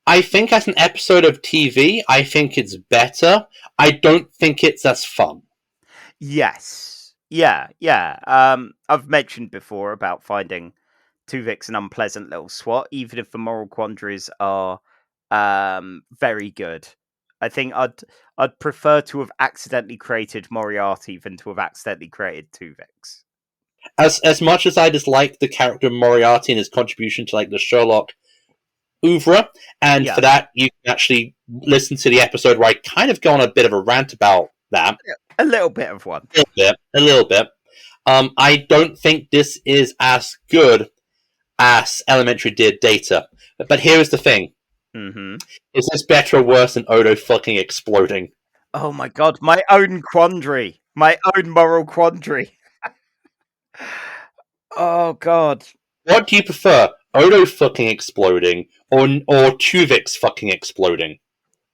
I think as an episode of TV, I think it's better. I don't think it's as fun. Yes. Yeah. I've mentioned before about finding Tuvix an unpleasant little swat, even if the moral quandaries are very good. I think I'd prefer to have accidentally created Moriarty than to have accidentally created Tuvix. As much as I dislike the character of Moriarty and his contribution to like the Sherlock oeuvre, and Yeah. for that you can actually listen to the episode where I kind of go on a bit of a rant about that. A little bit of one. A little bit. I don't think this is as good as Elementary did Data. But here is the thing. Mm-hmm. Is this better or worse than Odo fucking exploding? Oh my god, my own quandary. My own moral quandary. Oh god. What do you prefer? Odo fucking exploding or Tuvix fucking exploding?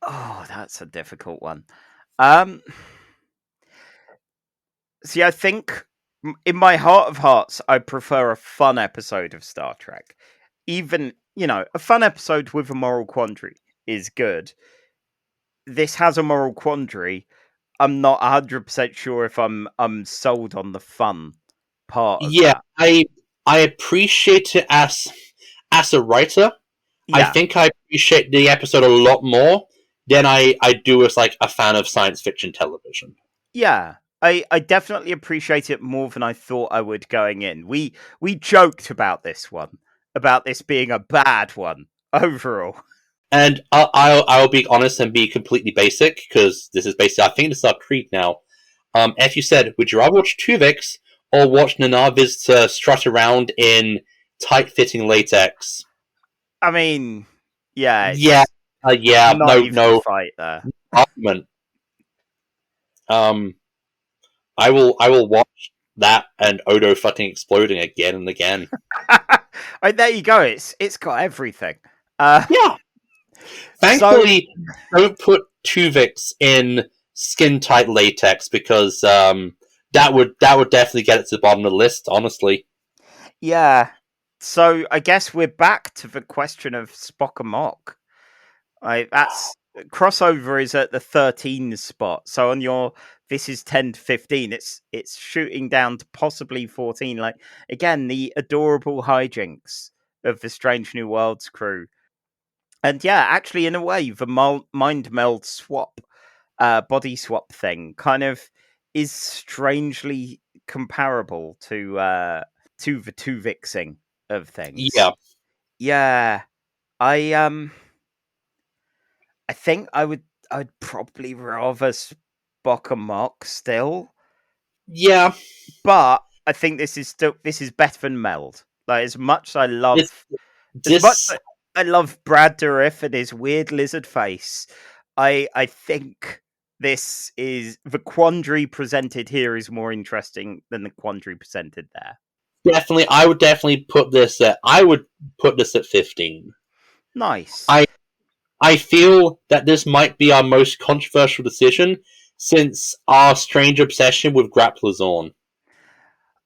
Oh, that's a difficult one. See, I think in my heart of hearts, I prefer a fun episode of Star Trek. Even, a fun episode with a moral quandary is good. This has a moral quandary. I'm not 100% sure if I'm sold on the fun part of that. I appreciate it as a writer. Yeah. I think I appreciate the episode a lot more than I do as like a fan of science fiction television. Yeah. I definitely appreciate it more than I thought I would going in. We joked about this one, about this being a bad one overall. And I'll be honest and be completely basic, because this is basically, I think this is our creed now. As you said, would you rather watch Tuvix or watch Nana Visitor strut around in tight-fitting latex? I mean, yeah. No fight there. argument. I will watch that and Odo fucking exploding again and again. There you go. It's got everything. Yeah. Thankfully, don't put Tuvix in skin tight latex, because that would definitely get it to the bottom of the list, honestly. Yeah. So I guess we're back to the question of Spock and Mock. That's crossover is at the 13 spot. So on your this is 10 to 15, it's shooting down to possibly 14. Like, again, the adorable hijinks of the Strange New Worlds crew. And yeah, actually, in a way, the mind meld swap, body swap thing kind of is strangely comparable to the Tuvixing of things. Yeah. I think I'd probably rather Spock and Mock still. Yeah. But I think this is better than Meld. Like, as much as I love I love Brad Dourif and his weird lizard face, I think this is the quandary presented here is more interesting than the quandary presented there. Definitely, I would definitely put this at 15. Nice. I feel that this might be our most controversial decision since our strange obsession with Grappler Zorn.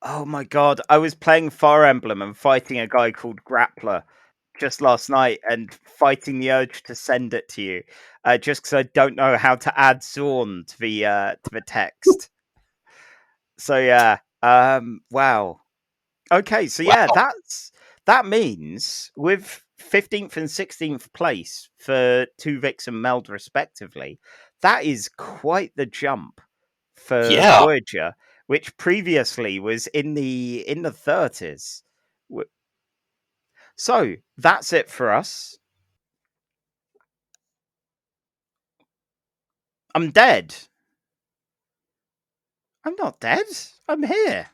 Oh my god, I was playing Fire Emblem and fighting a guy called Grappler just last night and fighting the urge to send it to you, just because I don't know how to add Zorn to the text. So yeah, wow. Okay, so yeah, that means with 15th and 16th place for Tuvix and Meld respectively, that is quite the jump for Voyager, which previously was in the 30s. So that's it for us. I'm dead. I'm not dead. I'm here.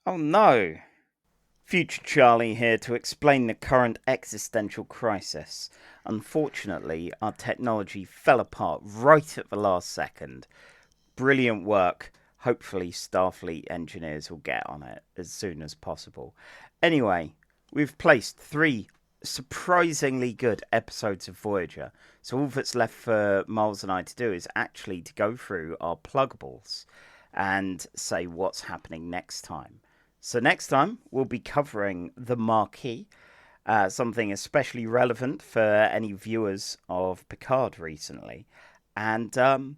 Oh no. Future Charlie here to explain the current existential crisis. Unfortunately, our technology fell apart right at the last second. Brilliant work. Hopefully Starfleet engineers will get on it as soon as possible. Anyway, we've placed 3 surprisingly good episodes of Voyager. So all that's left for Miles and I to do is actually to go through our pluggables and say what's happening next time. So next time we'll be covering the Marquis, something especially relevant for any viewers of Picard recently. And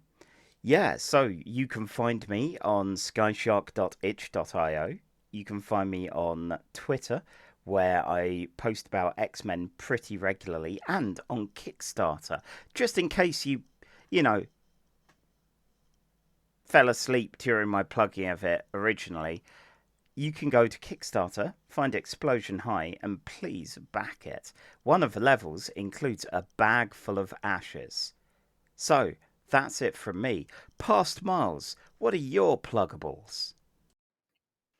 yeah, so you can find me on skyshark.itch.io. You can find me on Twitter, where I post about X-Men pretty regularly, and on Kickstarter, just in case you fell asleep during my plugging of it originally. You can go to Kickstarter, find Explosion High, and please back it. One of the levels includes a bag full of ashes. So, that's it from me. Past Miles, what are your pluggables?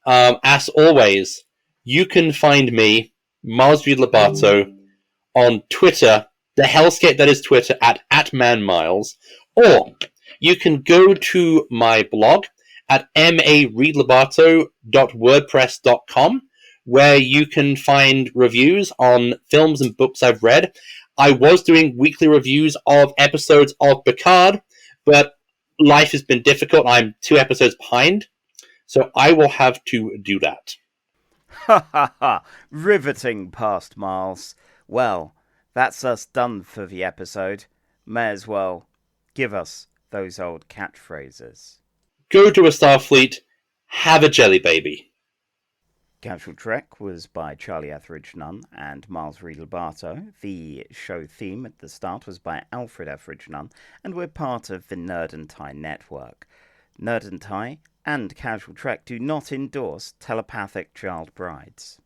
As always, you can find me, Miles V. Lobato, on Twitter, the hellscape that is Twitter, at @manmiles, or you can go to my blog at mareedlobato.wordpress.com, where you can find reviews on films and books I've read. I was doing weekly reviews of episodes of Picard, but life has been difficult. I'm 2 episodes behind, so I will have to do that. Ha ha ha! Riveting, Past Miles. Well, that's us done for the episode. May as well give us those old catchphrases. Go to a Starfleet, have a jelly baby. Casual Trek was by Charlie Etheridge Nunn and Miles Reed Lobato. The show theme at the start was by Alfred Etheridge Nunn, and we're part of the Nerd and Tie network. Nerd and Tie and Casual Trek do not endorse telepathic child brides.